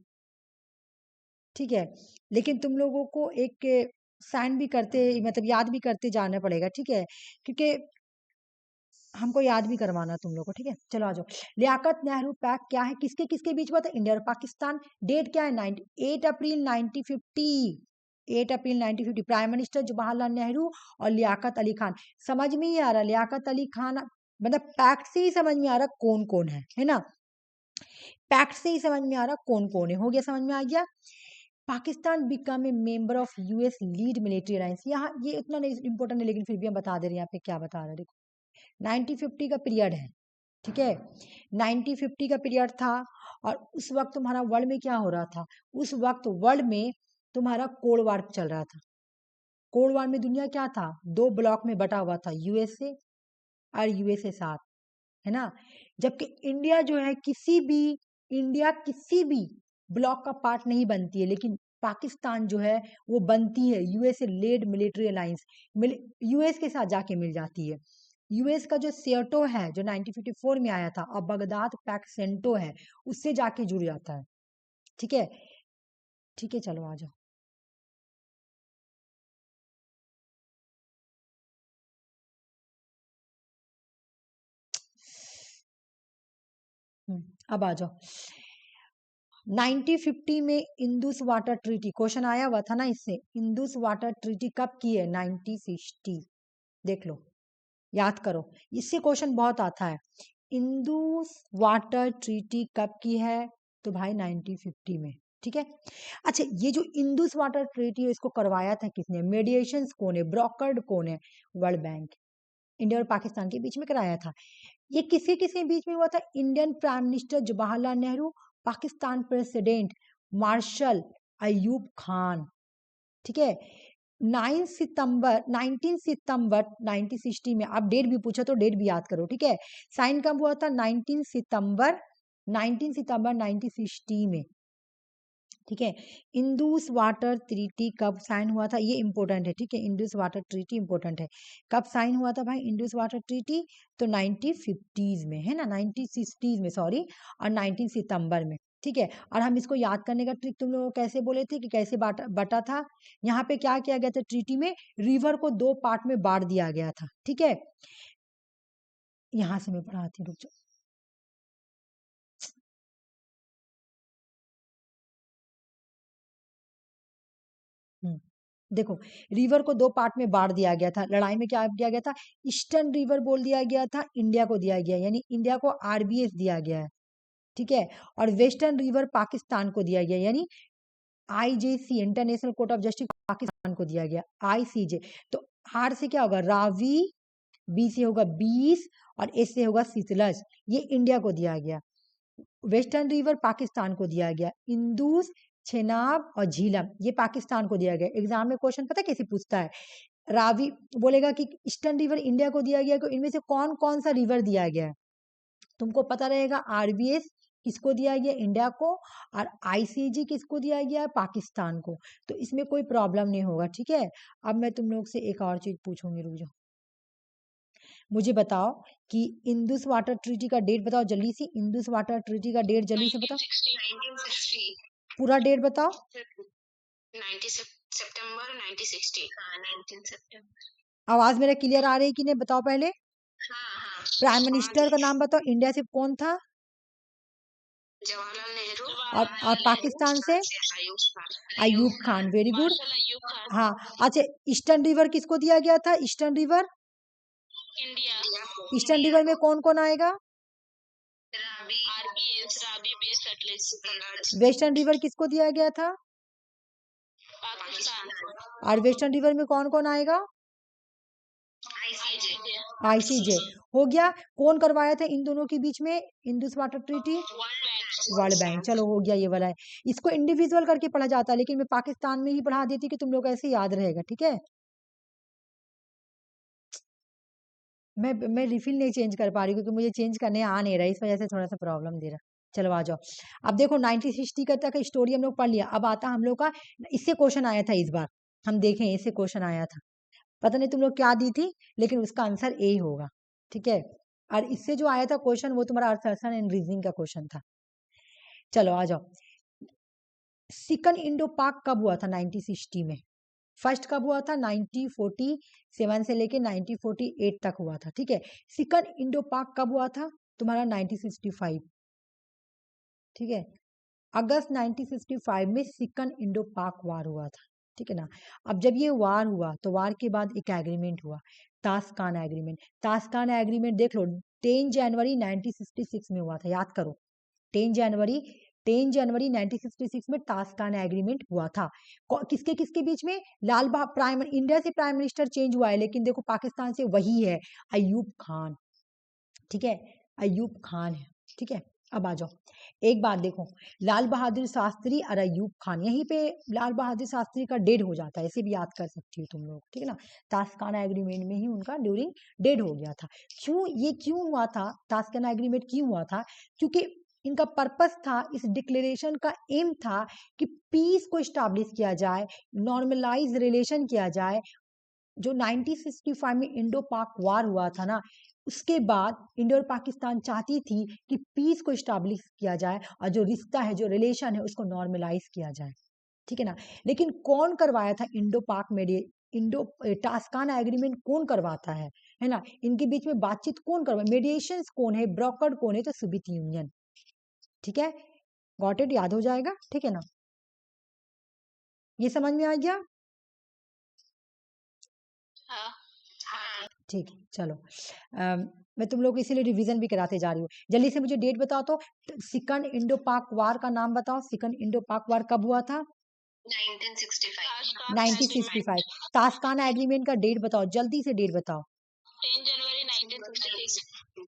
ठीक है, लेकिन तुम लोगों को एक साइन भी करते, मतलब याद भी करते जाना पड़ेगा। ठीक है, क्योंकि हमको याद भी करवाना तुम लोग को, ठीक है। चलो आ जाओ। लियाकत नेहरू पैक्ट क्या है, किसके किसके बीच में था, इंडिया और पाकिस्तान। डेट क्या है, 8 अप्रैल 1950, 8 अप्रैल 1950। प्राइम मिनिस्टर जवाहरलाल नेहरू और लियाकत अली खान। समझ में ही आ रहा, लियाकत अली खान, मतलब पैक्ट से ही समझ में आ रहा कौन कौन है ना, पैक्ट से ही समझ में आ रहा कौन कौन है, हो गया, समझ में आ गया। Pakistan become a member of US lead military alliance. यहाँ ये उतना नहीं इंपॉर्टेंट है, लेकिन फिर भी हम बता दे रहे हैं यहाँ पे क्या बता रहे हैं, देखो 1950 का पीरियड है, ठीक है। 1950 का पीरियड था, और उस वक्त तुम्हारा वर्ल्ड में क्या हो रहा था, उस वक्त वर्ल्ड में तुम्हारा कोल्ड वार चल रहा था। कोल्ड वार में दुनिया क्या था, दो ब्लॉक में बटा हुआ था, यूएसए और यूएसए साथ, है ना। जबकि इंडिया किसी भी ब्लॉक का पार्ट नहीं बनती है, लेकिन पाकिस्तान जो है वो बनती है USA led military alliance, US के साथ जाके मिल जाती है। यूएस का जो सियोटो है जो 1954 में आया था, और बगदाद पैक्ट सेंटो है, उससे जाके जुड़ जाता है, ठीक है। ठीक है, चलो आ जाओ। अब आ जाओ। 1950 में इंदुस वाटर ट्रीटी, क्वेश्चन आया हुआ था ना इससे, इंदुस वाटर ट्रीटी कब की है, 1960। देख लो, याद करो, इससे क्वेश्चन बहुत आता है। इंदुस वाटर ट्रीटी कब की है, तो भाई 1950 में, ठीक है। अच्छा, ये जो इंदुस वाटर ट्रीटी है इसको करवाया था किसने, मीडिएशन कौन है, ब्रोकर्ड कौन है, वर्ल्ड बैंक। इंडिया और पाकिस्तान के बीच में कराया था। ये किसके किसके बीच में हुआ था, Indian prime minister Jawaharlal Nehru, Pakistan president marshal Ayub Khan, ठीक है। 19 सितंबर 1960 में। आप डेट भी पूछा तो डेट भी याद करो, ठीक है। साइन कब हुआ था, 19 सितंबर 1960 में, ठीक है। इंदुस वाटर ट्रीटी कब साइन हुआ था, ये इंपॉर्टेंट है, ठीक है। इंदुस वाटर ट्रीटी इंपॉर्टेंट है, कब साइन हुआ था भाई इंदुस वाटर ट्रीटी, तो 1950s में, है ना, 1960s में सॉरी, और 19 सितंबर में, ठीक है। और हम इसको याद करने का ट्रिक तुम लोग कैसे बोले थे कि कैसे बटा था, यहाँ पे क्या किया गया था, ट्रीटी में रिवर को दो पार्ट में बांट दिया गया था, ठीक है। यहाँ से मैं पढ़ाती हूँ, रुक जाओ। देखो, रिवर को दो पार्ट में बांट दिया गया था, लड़ाई में क्या किया गया था, ईस्टर्न रिवर बोल दिया गया था, इंडिया को दिया गया, यानी इंडिया को आरबीएस दिया गया है, ठीक है। और वेस्टर्न रिवर पाकिस्तान को दिया गया, यानी IJC international court of justice Pakistan को दिया गया, आईसीजे। तो आर से क्या होगा, रावी, बी से होगा 20, और एस से होगा सितलज, ये इंडिया को दिया गया। वेस्टर्न रिवर पाकिस्तान को दिया गया, इंदुस, छेनाब और झीलम ये पाकिस्तान को दिया गया। एग्जाम में क्वेश्चन पता कैसे पूछता है, रावी बोलेगा कि ईस्टर्न रिवर इंडिया को दिया गया, तो इनमें से कौन कौन सा रिवर दिया गया है, तुमको पता रहेगा। आरबीएस किसको दिया गया, इंडिया को, और आईसीजी किसको दिया गया, पाकिस्तान को। तो इसमें कोई प्रॉब्लम नहीं होगा, ठीक है। अब मैं तुम लोग से एक और चीज पूछूंगी, रुक जाओ। मुझे बताओ कि इंदुस वाटर ट्रीटी का डेट बताओ जल्दी से, इंदुस वाटर ट्रीटी का डेट जल्दी से बताओ, 1960 पूरा डेट बताओ। 90 सितंबर 1960। हाँ 19 सितंबर। आवाज मेरा क्लियर आ रही है कि नहीं, बताओ पहले। हाँ प्राइम मिनिस्टर का नाम बताओ, इंडिया से कौन था, जवाहरलाल नेहरू, और पाकिस्तान से अयूब खान, वेरी गुड। हाँ, अच्छा, ईस्टर्न रिवर किसको दिया गया था, eastern river, India, eastern river में कौन कौन आएगा, वेस्टर्न रिवर किसको दिया गया था, पाकिस्तान, और वेस्टर्न रिवर में कौन कौन आएगा, आईसीजे। हो गया। कौन करवाया था इन दोनों के बीच में Indus water treaty, world bank. चलो हो गया, ये वाला है। इसको इंडिविजुअल करके पढ़ा जाता है, लेकिन मैं पाकिस्तान में ही पढ़ा देती कि तुम लोग ऐसे याद रहेगा, ठीक है। मैं रिफिल नहीं चेंज कर पा रही क्योंकि मुझे चेंज करने आ नहीं रहा, इस वजह से थोड़ा सा प्रॉब्लम दे रहा। चलो आ जाओ। अब देखो 1960 का तक स्टोरी हम लोग पढ़ लिया, अब आता हम लोग का, इससे क्वेश्चन आया था इस बार, हम देखें इससे क्वेश्चन आया था, पता नहीं तुम लोग क्या दी थी, लेकिन उसका आंसर ए होगा, ठीक है। और इससे जो आया था क्वेश्चन वो तुम्हारा असर्शन एंड रीजनिंग का क्वेश्चन था। चलो आ जाओ। सेकंड इंडो पाक कब हुआ था 1960 में, फर्स्ट कब हुआ था? 1947 से लेके 1948 तक हुआ था, ठीक है। सेकंड इंडो पाक कब हुआ था तुम्हारा? 1965, ठीक है। अगस्त 1965 में सेकंड इंडो पाक वार हुआ था, ठीक है ना। अब जब ये वार हुआ तो वार के बाद एक एग्रीमेंट हुआ, तास्कान एग्रीमेंट। तास्कान एग्रीमेंट देख लो, 10 जनवरी 1966 में हुआ था, याद करो। 10 जनवरी 10 जनवरी 1966 में तास्कान एग्रीमेंट हुआ था। किसके किसके बीच में? लाल बहादुर प्राइम इंडिया से प्राइम मिनिस्टर चेंज हुआ है, लेकिन देखो पाकिस्तान से वही है, अयूब खान, ठीक है। अयूब खान है, ठीक है। अब आ जाओ, एक बात देखो, लाल बहादुर शास्त्री और अयूब खान, यहीं पे लाल बहादुर शास्त्री का डेड हो जाता है, ऐसे भी याद कर सकती हो तुम लोग, ठीक है ना। तास्काना एग्रीमेंट में ही उनका ड्यूरिंग डेड हो गया था। क्यों हुआ था? तास्काना एग्रीमेंट क्यों हुआ था? क्योंकि इनका पर्पस था, इस डिक्लेरेशन का एम था कि पीस को स्टैब्लिश किया जाए, नॉर्मलाइज रिलेशन किया जाए। जो 1965 में इंडो पाक वार हुआ था ना, उसके बाद इंडिया और पाकिस्तान चाहती थी कि पीस को स्टैब्लिश किया जाए और जो रिश्ता है, जो रिलेशन है, उसको नॉर्मलाइज किया जाए, ठीक है ना। लेकिन कौन करवाया था इंडो पाक इंडो टास्काना एग्रीमेंट कौन करवाता है ना। इनके बीच में बातचीत कौन करवा, मेडिएशन कौन है, ब्रोकर कौन है? तो सोवियत यूनियन, ठीक है। गॉट इट, याद हो जाएगा, ठीक है ना। ये समझ में आ गया? हाँ ठीक है, चलो। मैं तुम लोग को इसीलिए रिवीजन भी कराते जा रही हूँ। जल्दी से मुझे डेट बताओ तो, सेकंड इंडो पाक वार का नाम बताओ। सेकंड इंडो पाक वार कब हुआ था? 1965 1965। तास्काना एग्रीमेंट का डेट बताओ, जल्दी से डेट बताओ। 10 जनवरी 1966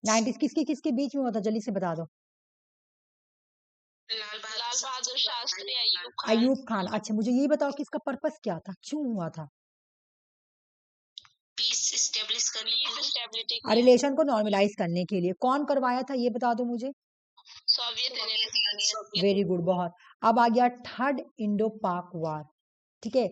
90 किसके किसके बीच में हुआ था? जल्दी से बता दो। लाल बहादुर शास्त्री अयूब खान अयूब खान। अच्छा, मुझे ये बताओ कि इसका पर्पस क्या था, क्यों हुआ था? पीस एस्टेब्लिश करने के लिए, स्टेबिलिटी और रिलेशन को नॉर्मलाइज करने के लिए कौन करवाया था, ये बता दो मुझे। Soviet union. वेरी गुड, बहुत। अब आ गया थर्ड इंडो पाक वार, ठीक है।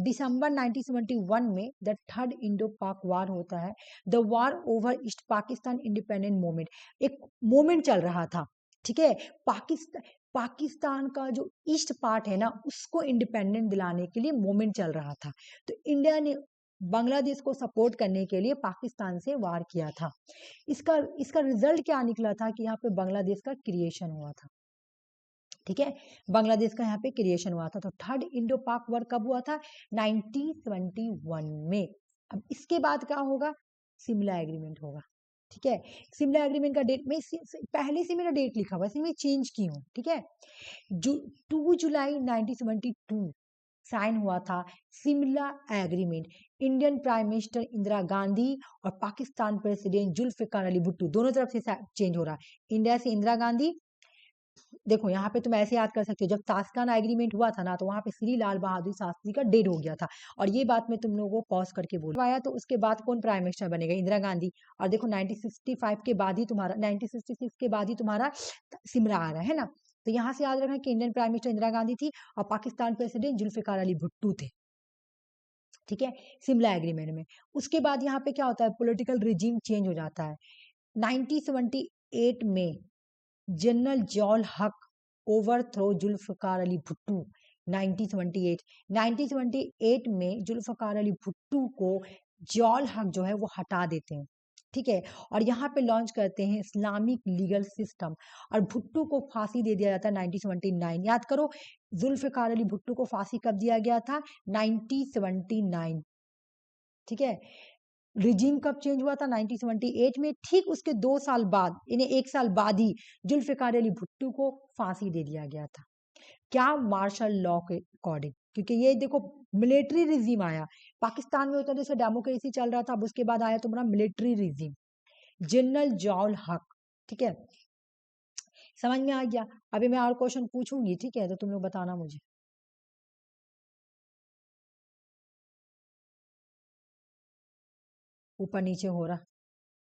दिसंबर 1971 में द थर्ड इंडो पाक वार होता है। The war over east Pakistan independent movement, एक मूवमेंट चल रहा था, ठीक है। पाकिस्तान का जो ईस्ट पार्ट है ना, उसको इंडिपेंडेंट दिलाने के लिए मूवमेंट चल रहा था। तो इंडिया ने बांग्लादेश को सपोर्ट करने के लिए पाकिस्तान से वार किया था। इसका इसका रिजल्ट क्या निकला था कि यहाँ पे बांग्लादेश का क्रिएशन हुआ था, ठीक है। बांग्लादेश का यहाँ पे क्रिएशन हुआ था। तो थर्ड इंडो पाक वॉर कब हुआ था? 1971 में। अब इसके बाद क्या होगा? सिमला एग्रीमेंट होगा, ठीक है। सिमला एग्रीमेंट का डेट में पहले से मेरा डेट लिखा हुआ है, मैं चेंज की हूँ, ठीक है। 2 जुलाई 1972 साइन हुआ था Simla agreement. Indian prime minister Indira Gandhi और पाकिस्तान प्रेसिडेंट जुल्फिकार अली भुट्टो, दोनों तरफ से चेंज हो रहा है। इंडिया से इंदिरा गांधी, देखो यहाँ पे तुम ऐसे याद कर सकते हो, जब तास्काना एग्रीमेंट हुआ था ना, तो वहां पे श्री लाल बहादुर शास्त्री का डेड हो गया था। और ये बात मैं तुम लोगों को पॉज करके बोलवाया। तो उसके बाद कौन प्राइम मिनिस्टर बनेगा? इंदिरा गांधी। और देखो 1965 के बाद ही तुम्हारा 1966 के बाद ही तुम्हारा सिमला आ रहा है ना। तो यहाँ से याद रखना कि Indian prime minister Indira Gandhi थी और पाकिस्तान प्रेसिडेंट जुल्फिकार अली भुट्टो थे, ठीक है, सिमला एग्रीमेंट में। उसके बाद यहाँ पे क्या होता है? पॉलिटिकल रिजीम चेंज हो जाता है। 1978 में जनरल जॉल हक ओवरथ्रो जुल्फिकार अली भुट्टो। 1978 में जुल्फिकार अली भुट्टो को जॉल हक जो है वो हटा देते हैं, ठीक है। और यहाँ पे लॉन्च करते हैं इस्लामिक लीगल सिस्टम, और भुट्टो को फांसी दे दिया जाता है 1979। याद करो, जुल्फिकार अली भुट्टो को फांसी कब दिया गया था? 1979, ठीक है। रिजीम कब चेंज हुआ था? 1978 में। ठीक उसके 2 साल बाद, इन्हें 1 साल बाद ही जुल्फिकार अली भुट्टो को फांसी दे दिया गया था। क्या? मार्शल लॉ के अकॉर्डिंग। क्योंकि ये देखो मिलिट्री रिजीम आया पाकिस्तान में, होता जैसे डेमोक्रेसी चल रहा था, अब उसके बाद आया तुम्हारा मिलिट्री रिजीम, जनरल जॉल हक, ठीक है। समझ में आ गया? अभी मैं और क्वेश्चन पूछूंगी, ठीक है, तो तुम लोग बताना मुझे। ऊपर नीचे हो रहा,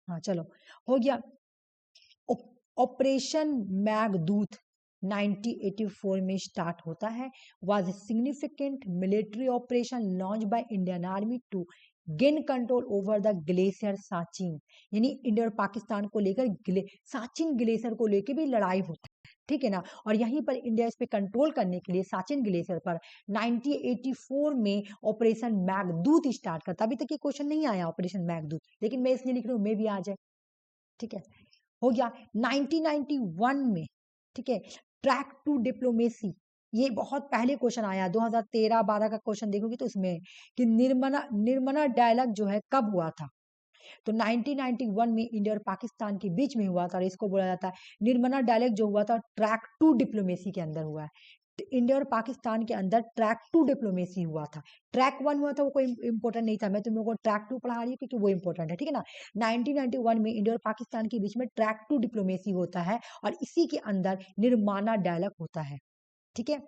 हाँ चलो, हो गया। ऑपरेशन मैघदूत 1984 में स्टार्ट होता है। Was a significant military operation launch by Indian army to gain control over the glacier Siachen. यानी इंडिया और पाकिस्तान को लेकर साचिन ग्लेशियर को लेकर भी लड़ाई होती है, ठीक है ना। और यहीं पर इंडिया इस पे कंट्रोल करने के लिए साचिन ग्लेशियर पर 1984 में ऑपरेशन मैघदूत स्टार्ट करता। अभी तक ये क्वेश्चन नहीं आया ऑपरेशन मैघदूत, लेकिन मैं इसलिए लिख रही हूँ मे भी आ जाए, ठीक है। हो गया 1991 में, ठीक है, ट्रैक टू डिप्लोमेसी, ये बहुत पहले क्वेश्चन आया 2013-12 का क्वेश्चन देखोगे तो उसमें कि निर्मला डायलॉग जो है कब हुआ था, तो 1991 में इंडिया और पाकिस्तान के बीच में हुआ था और इसको बोला जाता है निर्मला डायलॉग जो हुआ था ट्रैक टू डिप्लोमेसी के अंदर हुआ है। तो इंडिया और पाकिस्तान के अंदर ट्रैक टू डिप्लोमेसी हुआ था। ट्रैक 1 हुआ था वो कोई इंपॉर्टेंट नहीं था, मैं तुम लोगों को ट्रैक 2 पढ़ा रही हूँ क्योंकि वो इंपॉर्टेंट है, ठीक है ना। 1991 में इंडिया और पाकिस्तान के बीच में ट्रैक टू डिप्लोमेसी होता है और इसी के अंदर निर्माणा डायलॉग होता है, ठीक है।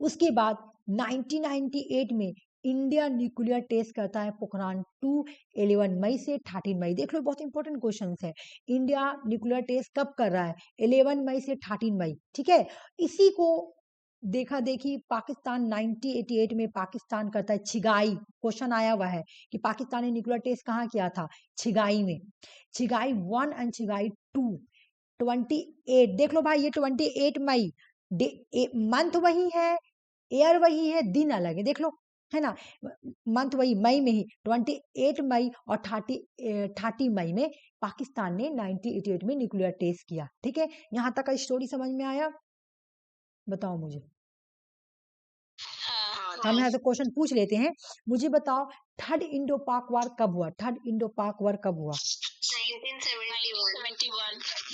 उसके बाद 1998 में इंडिया न्यूक्लियर टेस्ट करता है पोखरान 2 11 मई से 13 मई। देख लो बहुत इंपॉर्टेंट क्वेश्चन है, इंडिया न्यूक्लियर टेस्ट कब कर रहा है, 11 मई से 13 मई, ठीक है। इसी को देखा देखी पाकिस्तान 1988 में पाकिस्तान करता है छिगाई, क्वेश्चन आया हुआ है कि पाकिस्तान ने न्यूक्लियर टेस्ट कहाँ किया था, छिगाई में। छिगाई 1 एंड छिगाई 2 28, देख लो भाई ये 28 मई, मंथ वही है, ईयर वही है, दिन अलग है, देख लो, है ना। मंथ वही मई में ही 28 मई और 30 मई में पाकिस्तान ने 1988 में न्यूक्लियर टेस्ट किया, ठीक है। यहाँ तक का स्टोरी समझ में आया, बताओ मुझे। हम यहाँ से क्वेश्चन पूछ लेते हैं, मुझे बताओ थर्ड इंडो पाक वार कब हुआ, थर्ड इंडो पाक वार कब हुआ,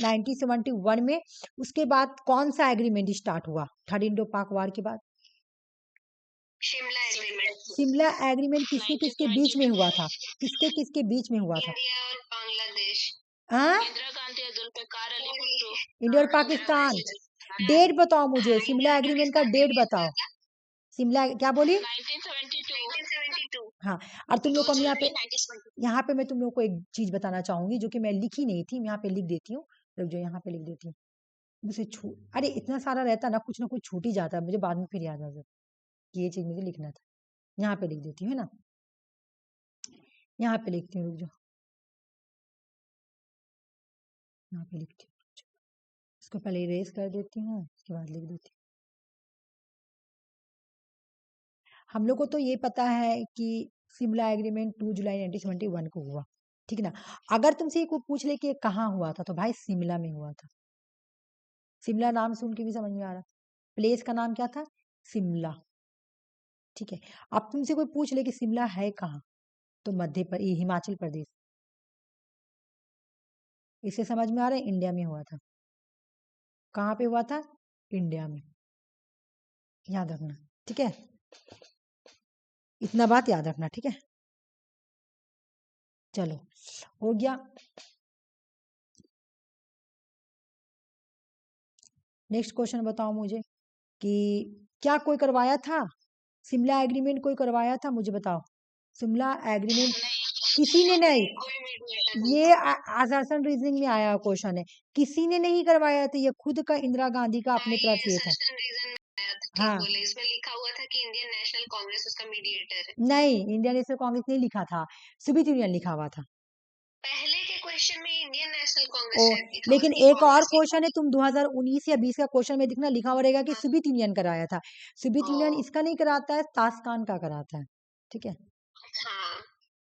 1971 में। उसके बाद कौन सा एग्रीमेंट स्टार्ट हुआ थर्ड इंडो पाक वार के बाद, शिमला एग्रीमेंट किसके किसके बीच में हुआ था, किसके किसके बीच में हुआ था, इंडिया और बांग्लादेश, हाँ इंदिरा गांधी और जुल्फिकार अली भुट्टो, इंडिया और पाकिस्तान। डेट बताओ मुझे, शिमला एग्रीमेंट का डेट बताओ, शिमला क्या बोली, 1972। हाँ। और तुम लोग को हम यहाँ पे मैं तुम लोग को एक चीज बताना चाहूंगी जो कि मैं लिखी नहीं थी, मैं यहाँ पे लिख देती हूँ, जो यहाँ पे लिख देती हूँ, मुझे अरे इतना सारा रहता ना कुछ छूट ही जाता है, मुझे बाद में फिर याद आ जाता कि ये चीज मुझे लिखना था। यहाँ पे लिख देती हूँ, है ना, यहाँ पे लिखती हूँ, रुक जाओ, यहाँ पे लिखती हूँ, इसको पहले इरेज कर देती हूँ, उसके बाद लिख देती हूँ। हम लोग को तो ये पता है कि शिमला एग्रीमेंट 2 जुलाई 1971 को हुआ, ठीक है ना। अगर तुमसे ये पूछ ले कि कहाँ हुआ था, तो भाई शिमला में हुआ था। शिमला नाम सुन के भी समझ में आ रहा, प्लेस का नाम क्या था, शिमला, ठीक है। अब तुमसे कोई पूछ ले कि शिमला है कहाँ, तो हिमाचल प्रदेश, इसे समझ में आ रहा है, इंडिया में हुआ था। कहाँ पे हुआ था, इंडिया में, याद रखना, ठीक है, इतना बात याद रखना, ठीक है। चलो हो गया। नेक्स्ट क्वेश्चन बताओ मुझे कि क्या कोई करवाया था, शिमला एग्रीमेंट कोई करवाया था, मुझे बताओ। शिमला एग्रीमेंट किसी ने नहीं, ये आजासन रीजनिंग में आया क्वेश्चन है, किसी ने नहीं करवाया था, ये खुद का इंदिरा गांधी का अपने तरफ से था। हाँ इसमें लिखा हुआ था कि इंडियन नेशनल कांग्रेस उसका मीडिएटर है। नहीं, इंडियन नेशनल कांग्रेस नहीं लिखा था, सोवियत यूनियन लिखा हुआ था। पहले के क्वेश्चन में इंडियन नेशनल कांग्रेस, लेकिन एक और क्वेश्चन है, तुम 2019 या 20 का क्वेश्चन में दिखना लिखा हुआ रहेगा कि सोवियत यूनियन कराया था, सोवियत यूनियन इसका नहीं कराता है, ताशकान का कराता है, ठीक है,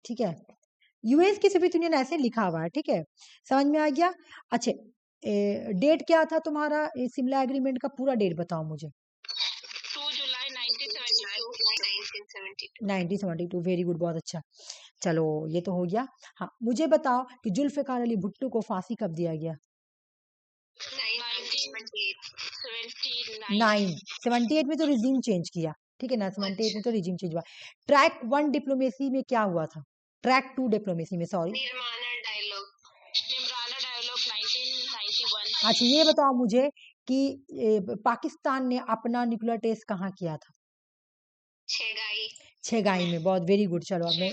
ठीक है। यूएस की सोवियत यूनियन ऐसे लिखा हुआ है, ठीक है, समझ में आ गया। अच्छा डेट क्या था तुम्हारा शिमला एग्रीमेंट का, पूरा डेट बताओ मुझे। 2 जुलाई 1972। 1972, वेरी गुड, बहुत अच्छा। चलो ये तो हो गया। हाँ मुझे बताओ कि जुल्फिकार अली भुट्टो को फांसी कब दिया गया, 1978 में तो रिजीम चेंज किया, ठीक है ना, 78 में तो रिजीम चेंज हुआ। ट्रैक 1 डिप्लोमेसी में क्या हुआ था, ट्रैक 2 डिप्लोमेसी में, सॉरी, निर्माणा डायलॉग 1991। अच्छा ये बताओ मुझे कि पाकिस्तान ने अपना न्यूक्लियर टेस्ट कहाँ किया था, छेगाई में, बहुत वेरी गुड। चलो अब मैं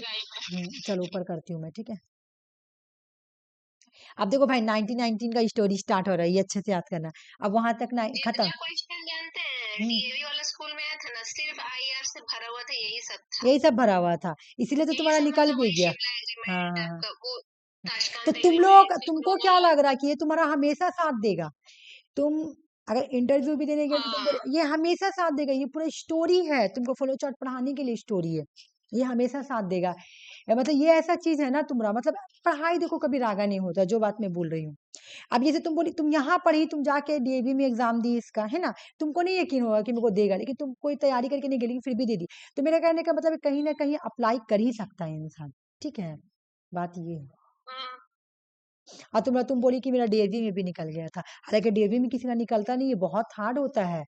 चलो ऊपर करती हूँ मैं, ठीक है। अब देखो भाई 1919 का स्टोरी स्टार्ट हो रही है, अच्छे से याद करना, अब वहां तक ना खत्म। क्वेश्चन जानते हैं, डीएवी वाला स्कूल में आया था ना, सिर्फ आईआर से भरा हुआ था, यही सब था, यही सब भरा हुआ था, इसीलिए तो तुम्हारा निकल भी गया। हाँ तो तुमको क्या लग रहा है कि ये तुम्हारा हमेशा साथ देगा, तुम अगर इंटरव्यू भी देने गए तो हाँ ये हमेशा साथ देगा, ये पूरा स्टोरी है, तुमको फ्लो चार्ट पढ़ाने के लिए स्टोरी है, ये हमेशा साथ देगा। मतलब ये ऐसा चीज है ना तुम्हारा, मतलब पढ़ाई देखो कभी रागा नहीं होता, जो बात मैं बोल रही हूँ। अब जैसे तुम बोली तुम यहाँ पढ़ी, तुम जाके डीएवी में एग्जाम दी इसका, है ना, तुमको नहीं यकीन होगा कि मेरे को देगा, लेकिन तुम कोई तैयारी करके नहीं गई लेकिन फिर भी दे दी, तो मेरा कहने का मतलब कहीं ना कहीं अप्लाई कर ही सकता है इंसान। ठीक है, बात ये है। हाँ और तुम बोली कि मेरा डीएवी में भी निकल गया था, हालांकि डीएवी में किसी का निकलता नहीं है, बहुत हार्ड होता है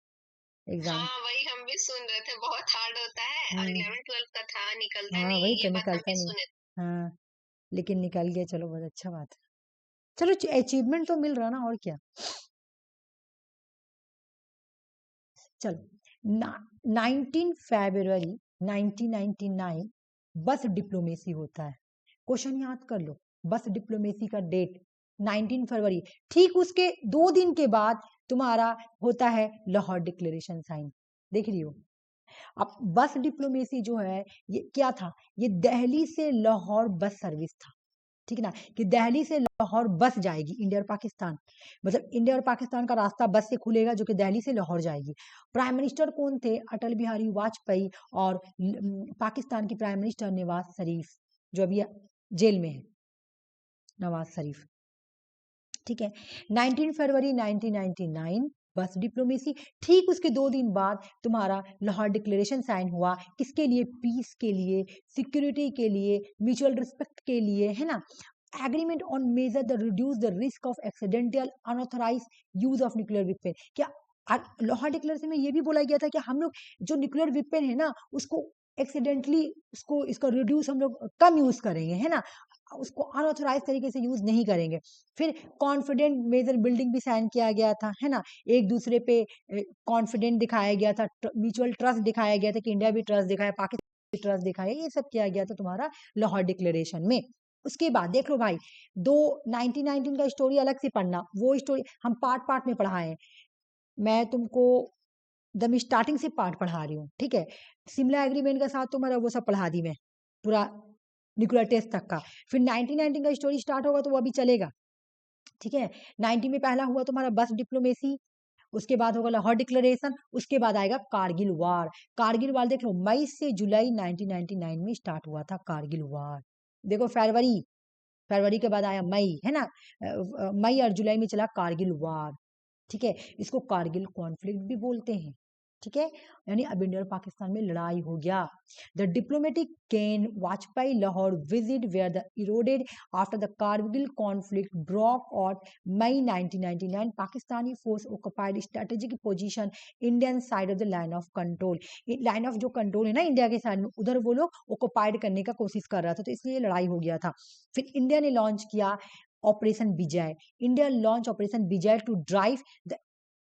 एग्जाम। हाँ, वही हम भी सुन रहे थे, बहुत हार्ड होता है, और हम्म 11th 12th का था, निकलता हाँ नहीं, वही ये तो, बात हम निकलता भी नहीं। सुने। हाँ लेकिन निकल गया, चलो बहुत अच्छा बात है। चलो अचीवमेंट तो मिल रहा ना, और क्या। चलो 19 फरवरी 1999 बस डिप्लोमेसी होता है। क्वेश्चन याद कर लो, बस डिप्लोमेसी का डेट 19 फरवरी, ठीक उसके 2 दिन के बाद तुम्हारा होता है लाहौर डिक्लेरेशन साइन। देख रही हो। अब बस डिप्लोमेसी जो है ये क्या था, ये दिल्ली से लाहौर बस सर्विस था, ठीक है ना, कि दिल्ली से लाहौर बस जाएगी, इंडिया और पाकिस्तान, मतलब इंडिया और पाकिस्तान का रास्ता बस से खुलेगा जो कि दिल्ली से लाहौर जाएगी। प्राइम मिनिस्टर कौन थे, अटल बिहारी वाजपेयी, और पाकिस्तान की प्राइम मिनिस्टर नवाज शरीफ, जो अभी जेल में है, नवाज शरीफ। ठीक है, 19 फरवरी 1999 बस डिप्लोमेसी, ठीक उसके 2 दिन बाद तुम्हारा लाहौर डिक्लेरेशन साइन हुआ, किसके लिए, पीस के लिए, सिक्योरिटी के लिए, म्यूचुअल रिस्पेक्ट के लिए, है ना। Agreement on measure the reduce the risk of accidental unauthorised use of nuclear weapon. क्या लाहौर डिक्लेरेशन में ये भी बोला गया था कि हम लोग जो न्यूक्लियर वेपन है ना उसको एक्सीडेंटली, उसको इसका रिड्यूस हम लोग कम यूज करेंगे, है ना, उसको अनऑथराइज तरीके से यूज नहीं करेंगे। फिर कॉन्फिडेंट मेजर बिल्डिंग भी साइन किया गया था, है ना, एक दूसरे पे कॉन्फिडेंट दिखाया गया था, म्यूचुअल ट्रस्ट दिखाया गया था कि इंडिया भी ट्रस्ट दिखाया, पाकिस्तान भी ट्रस्ट दिखाया, ये सब किया गया था तुम्हारा लाहौर डिक्लेरेशन में। उसके बाद देख लो भाई, दो 1919 का स्टोरी अलग से पढ़ना, वो स्टोरी हम पार्ट पार्ट में पढ़ाए, मैं तुमको एकदम स्टार्टिंग से पार्ट पढ़ा रही हूँ, ठीक है। शिमला एग्रीमेंट का साथ तुम्हारा वो सब पढ़ा दी मैं, पूरा न्यूक्लियर टेस्ट तक का। फिर 1919 का स्टोरी स्टार्ट होगा तो वो अभी चलेगा, ठीक है। 90 में पहला हुआ तुम्हारा बस डिप्लोमेसी, उसके बाद होगा लाहौर डिक्लेरेशन, उसके बाद आएगा कारगिल वार। कारगिल वार देख लो, मई से जुलाई 1999 में स्टार्ट हुआ था कारगिल वार। देखो फरवरी, फरवरी के बाद आया मई, है ना, मई और जुलाई में चला कारगिल वार, ठीक है। इसको कारगिल कॉन्फ्लिक्ट भी बोलते हैं, ठीक है, यानी अब इंडिया और पाकिस्तान में लड़ाई हो गया। The diplomatic gain Vajpayee Lahore visit were the eroded after the Kargil conflict broke out May 1999 Pakistani force occupied strategic position Indian side of the line of control. Line of जो कंट्रोल है ना इंडिया के साइड में, उधर वो लोग ऑक्युपाइड करने का कोशिश कर रहा था, तो इसलिए लड़ाई हो गया था। फिर इंडिया ने लॉन्च किया operation Vijay. India launch operation Vijay to drive the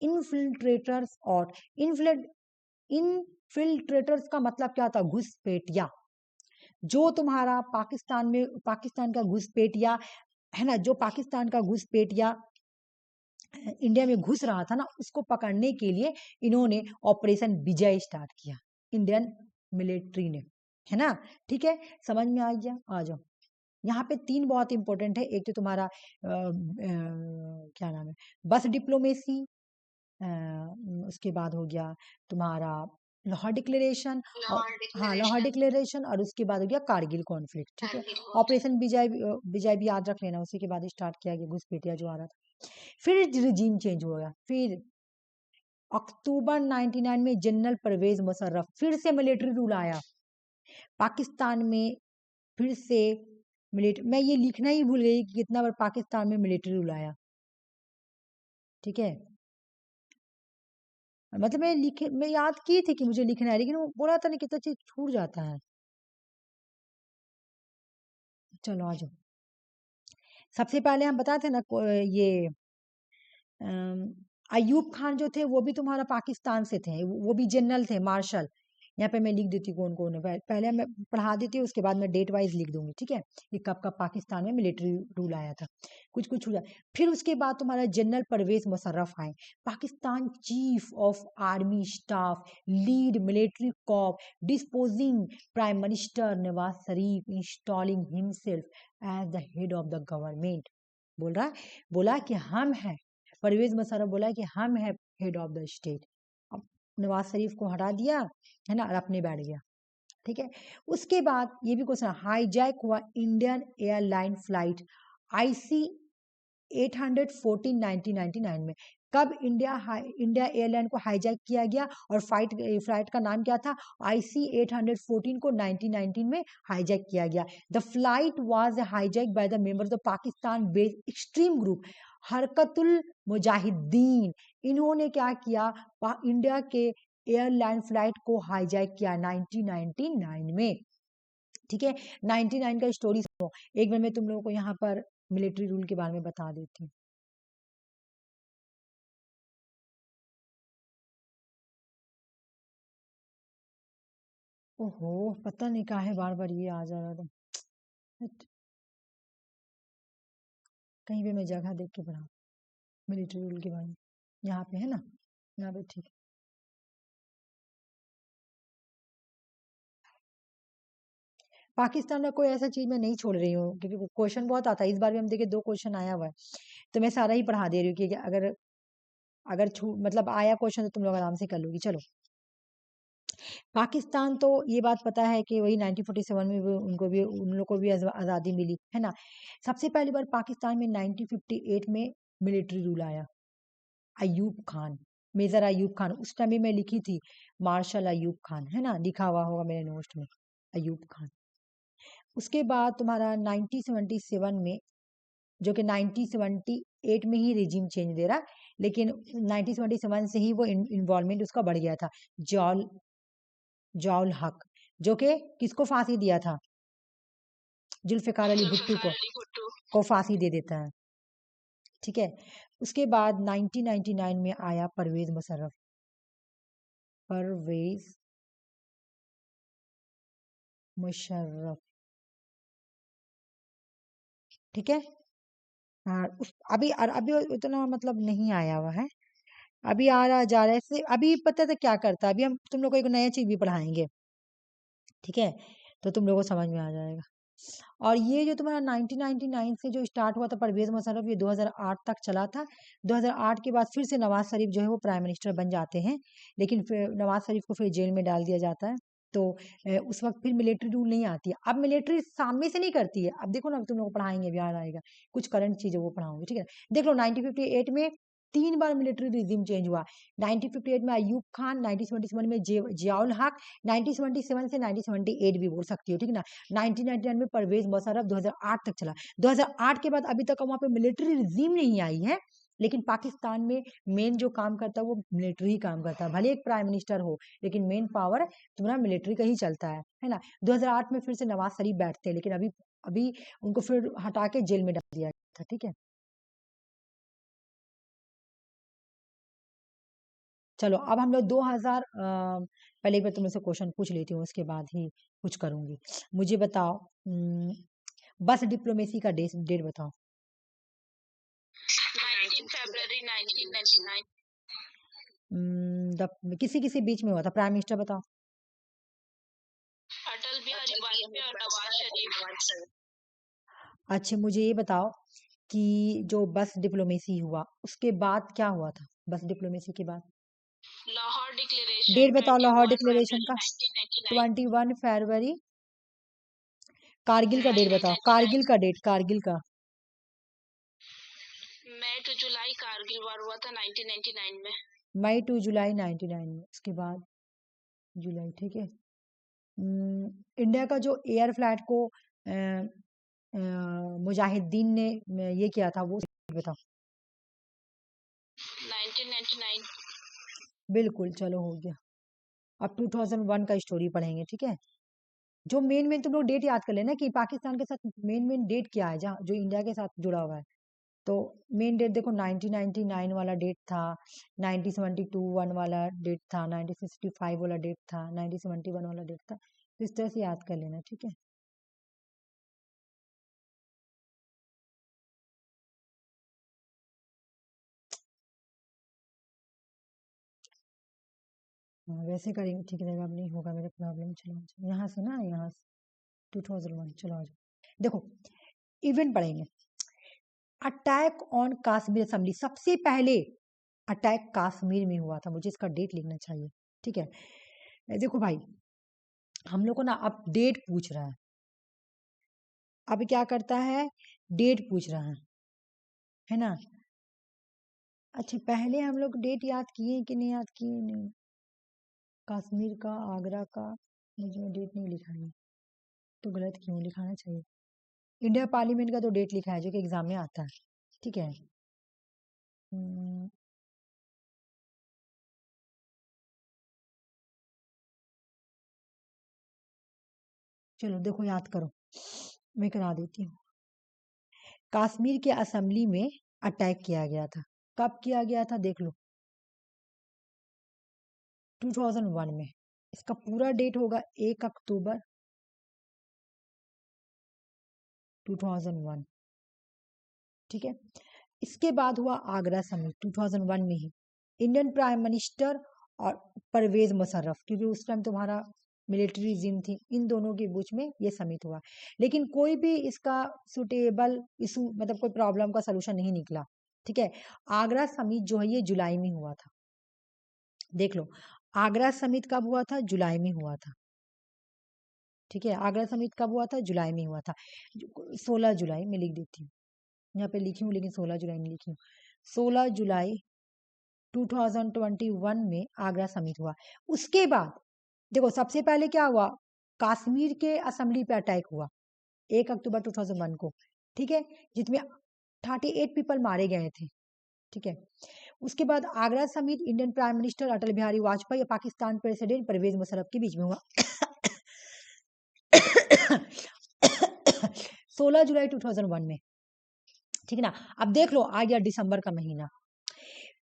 infiltrators और इनफिल्ट्रेटर्स का मतलब क्या था, घुसपैठिया, जो तुम्हारा पाकिस्तान में, पाकिस्तान का घुसपैठिया, है ना, जो पाकिस्तान का घुसपैठिया इंडिया में घुस रहा था ना, उसको पकड़ने के लिए इन्होंने ऑपरेशन विजय स्टार्ट किया, इंडियन मिलिट्री ने, है ना। ठीक है, समझ में आ गया, आ जाओ। यहाँ पे 3 बहुत इंपॉर्टेंट है, एक तो तुम्हारा क्या नाम है, बस डिप्लोमेसी, उसके बाद हो गया तुम्हारा लाहौर डिक्लेरेशन, और लाहौर हाँ लाहौर डिक्लेरेशन, डिक्लेरेशन, और उसके बाद हो गया कारगिल कॉन्फ्लिक्ट, ठीक है। कारगिल वॉर। ऑपरेशन विजय विजय भी याद रख लेना, उसी के बाद स्टार्ट किया गया घुसपैठिया जो आ रहा था। फिर रिजीम चेंज हो गया, फिर अक्टूबर 99 में जनरल परवेज मुशर्रफ, फिर से मिलिट्री रूल आया पाकिस्तान में, फिर से मिलिट्री, मैं ये लिखना ही भूल गई कि कितना बार पाकिस्तान में मिलिट्री रूल आया, ठीक है। मतलब मैं याद की थी कि मुझे लिखना है, लेकिन वो बोला था ना कितना चीज छूट जाता है। चलो आ जाओ, सबसे पहले हम बताते हैं ना ये अयूब खान जो थे वो भी तुम्हारा पाकिस्तान से थे, वो भी जनरल थे, मार्शल। यहाँ पे मैं लिख देती कौन कौन है, पहले मैं पढ़ा देती हूँ, उसके बाद मैं डेट वाइज लिख दूंगी, ठीक है, कि कब कब पाकिस्तान में मिलिट्री रूल आया था, कुछ कुछ हो जाए। फिर उसके बाद तुम्हारा जनरल परवेज मुशर्रफ आए, Pakistan chief of army staff, lead military coup, disposing prime minister Nawaz Sharif, installing himself as the head of the government. बोल रहा है, बोला कि हम हैं परवेज मुशर्रफ बोला कि हम है हेड ऑफ द स्टेट। अब नवाज शरीफ को हटा दिया, है ना, और अपने बैठ गया। ठीक है, उसके बाद ये भी क्वेश्चन, हाईजैक हुआ इंडियन एयरलाइन फ्लाइट IC 814 1999 में। कब इंडिया एयरलाइन को हाईजैक किया गया और फ्लाइट का नाम क्या था? IC 814 को 1919 में हाईजैक किया गया। The flight was hijack by the members of Pakistan based extreme group Harkatul Mujahideen. इन्होंने क्या किया? इंडिया के एयरलाइन फ्लाइट को हाईजैक किया 1999 में। ठीक है, 99 का स्टोरी सुनो। एक बार मैं तुम लोगों को यहाँ पर मिलिट्री रूल के बारे में बता देती हूँ। ओहो, पता नहीं कहाँ है, बार बार ये आ जा रहा था। कहीं पे मैं जगह देख के पढ़ा मिलिट्री रूल के बारे में। यहाँ पे है ना, यहाँ पे ठीक है। पाकिस्तान में कोई ऐसा चीज मैं नहीं छोड़ रही हूँ, क्योंकि क्वेश्चन बहुत आता है। इस बार भी हम देखे 2 क्वेश्चन आया हुआ है, तो मैं सारा ही पढ़ा दे रही हूँ कि अगर अगर मतलब आया क्वेश्चन तो तुम लोग आराम से कर लोगी। चलो, पाकिस्तान तो ये बात पता है कि वही 1947 में भी उन लोग को भी आज़ादी मिली, है ना। सबसे पहली बार पाकिस्तान में 1958 में मिलिट्री रूल आया। अयूब खान, मेजर अयूब खान, उस टाइम में मैं लिखी थी मार्शल अयूब खान, है ना, लिखा हुआ होगा मेरे नोट में, अयूब खान। उसके बाद तुम्हारा 1977 में, जो कि 1978 में ही रिजीम चेंज दे रहा, लेकिन 1977 से ही वो इन्वॉल्वमेंट उसका बढ़ गया था। जॉल हक, जो कि किसको फांसी दिया था? जुल्फिकार अली भुट्टो को फांसी दे देता है। ठीक है, उसके बाद 1999 में आया परवेज मुशर्रफ। परवेज मुशर्रफ, ठीक है। हाँ, अभी उतना मतलब नहीं आया हुआ है, अभी आ रहा जा रहा है ऐसे। अभी पता था क्या करता है, अभी हम तुम लोग को एक नया चीज भी पढ़ाएंगे, ठीक है, तो तुम लोगों को समझ में आ जाएगा। और ये जो तुम्हारा 1999 से जो स्टार्ट हुआ था परवेज मुशर्रफ, ये 2008 तक चला था। 2008 के बाद फिर से नवाज शरीफ जो है वो प्राइम मिनिस्टर बन जाते हैं, लेकिन फिर नवाज शरीफ को फिर जेल में डाल दिया जाता है। तो उस वक्त फिर मिलिट्री रूल नहीं आती है। अब मिलिट्री सामने से नहीं करती है। अब देखो ना, तुम लोग को पढ़ाएंगे, बिहार आएगा, कुछ करंट चीजें वो पढ़ाऊंगी, ठीक है। देख लो, 1958 में 3 बार मिलिट्री रिजीम चेंज हुआ। 1958 में अयूब खान, 1977 में जियाउल हक, 1977 से 1978 भी बोल सकती हो, ठीक है ना। 1999 में परवेज मुशर्रफ 2008 तक चला। 2008 के बाद अभी तक वहां पे मिलिट्री रिजीम नहीं आई है, लेकिन पाकिस्तान में मेन जो काम करता है वो मिलिट्री ही काम करता है। भले एक प्राइम मिनिस्टर हो, लेकिन मेन पावर तुम्हारा मिलिट्री का ही चलता है ना। 2008 में फिर से नवाज शरीफ बैठते हैं, लेकिन अभी अभी उनको फिर हटा के जेल में डाल दिया गया था, ठीक है। चलो, अब हम लोग 2000 पहले एक बार तुमसे से क्वेश्चन पूछ लेती हूँ, उसके बाद ही कुछ करूंगी। मुझे बताओ, बस डिप्लोमेसी का डेट बताओ। 19 फरवरी 1999। किसी किसी बीच में हुआ था। प्राइम मिनिस्टर बताओ। अटल बिहारी वाजपेयी और नवाज शरीफ। अच्छा, मुझे ये बताओ कि जो बस डिप्लोमेसी हुआ उसके बाद क्या हुआ था? बस डिप्लोमेसी के बाद लाहौर डिक्लेरेशन, डेट बताओ। लाहौर 21 डिक्लेरेशन का फरवरी 1999। 21 फरवरी। कारगिल का डेट बताओ, 1999। कारगिल का डेट, कारगिल का। मई टू जुलाई कारगिल वार हुआ था 1999 में। मई टू जुलाई 99 में, उसके बाद जुलाई, ठीक है। इंडिया का जो एयर फ्लाइट को मुजाहिदीन ने ये किया था, वो बताओ। 1999। बिल्कुल, चलो हो गया। अब 2001 का स्टोरी पढ़ेंगे, ठीक है। जो मेन मेन तुम लोग डेट याद कर लेना कि पाकिस्तान के साथ मेन मेन डेट क्या है, जहाँ जो इंडिया के साथ जुड़ा हुआ है। तो मेन डेट देखो, 1999 वाला डेट था, 1972 वन वाला डेट था, 1965 वाला डेट था, 1971 वाला डेट था। तो इस तरह से याद कर लेना, ठीक है। हाँ, वैसे करेंगे, ठीक रहेगा। अब नहीं होगा मेरे प्रॉब्लम। चलो यहाँ से ना, यहाँ से 2001, चलो आ जाओ। देखो, इवेंट पढ़ेंगे। अटैक ऑन कश्मीर असेंबली, सबसे पहले अटैक कश्मीर में हुआ था। मुझे इसका डेट लिखना चाहिए, ठीक है। देखो भाई, हम लोग को ना अब डेट पूछ रहा है, अब क्या करता है, डेट पूछ रहा है ना। अच्छा, पहले हम लोग डेट याद किए कि नहीं याद किए? नहीं, कश्मीर का, आगरा का, मुझे डेट नहीं लिखा है, तो गलत क्यों लिखाना चाहिए। इंडिया पार्लियामेंट का तो डेट लिखा है जो कि एग्जाम में आता है, ठीक है। चलो देखो, याद करो, मैं करा देती हूँ। कश्मीर के असेंबली में अटैक किया गया था। कब किया गया था देख लो, 2001 में। इसका पूरा डेट होगा 1 अक्टूबर 2001, ठीक है। इसके बाद हुआ आगरा समिट 2001 में ही। इंडियन प्राइम मिनिस्टर और परवेज मुशर्रफ, क्योंकि उस टाइम तुम्हारा मिलिट्री रिजिम थी, इन दोनों के बीच में ये समिट हुआ। लेकिन कोई भी इसका सुटेबल इशू, मतलब कोई प्रॉब्लम का सलूशन नहीं निकला, ठीक है। आगरा समिट जो है ये जुलाई में हुआ था, देख लो। आगरा समिट कब हुआ था? जुलाई में हुआ था, ठीक है। आगरा समिट कब हुआ था? जुलाई में हुआ था, 16 जुलाई में लिख देती हूँ, यहाँ पे लिखी हूँ लेकिन 16 जुलाई नहीं लिखी हूँ। 16 जुलाई 2021 में आगरा समिट हुआ। उसके बाद देखो, सबसे पहले क्या हुआ, कश्मीर के असेंबली पे अटैक हुआ 1 अक्टूबर 2001 को, ठीक है, जिसमें 38 पीपल मारे गए थे, ठीक है। उसके बाद Agra summit Indian prime minister Atal Bihari Vajpayee और पाकिस्तान प्रेसिडेंट परवेज मुशर्रफ के बीच में हुआ 16 जुलाई 2001 में, ठीक है ना। अब देख लो, आ गया दिसंबर का महीना,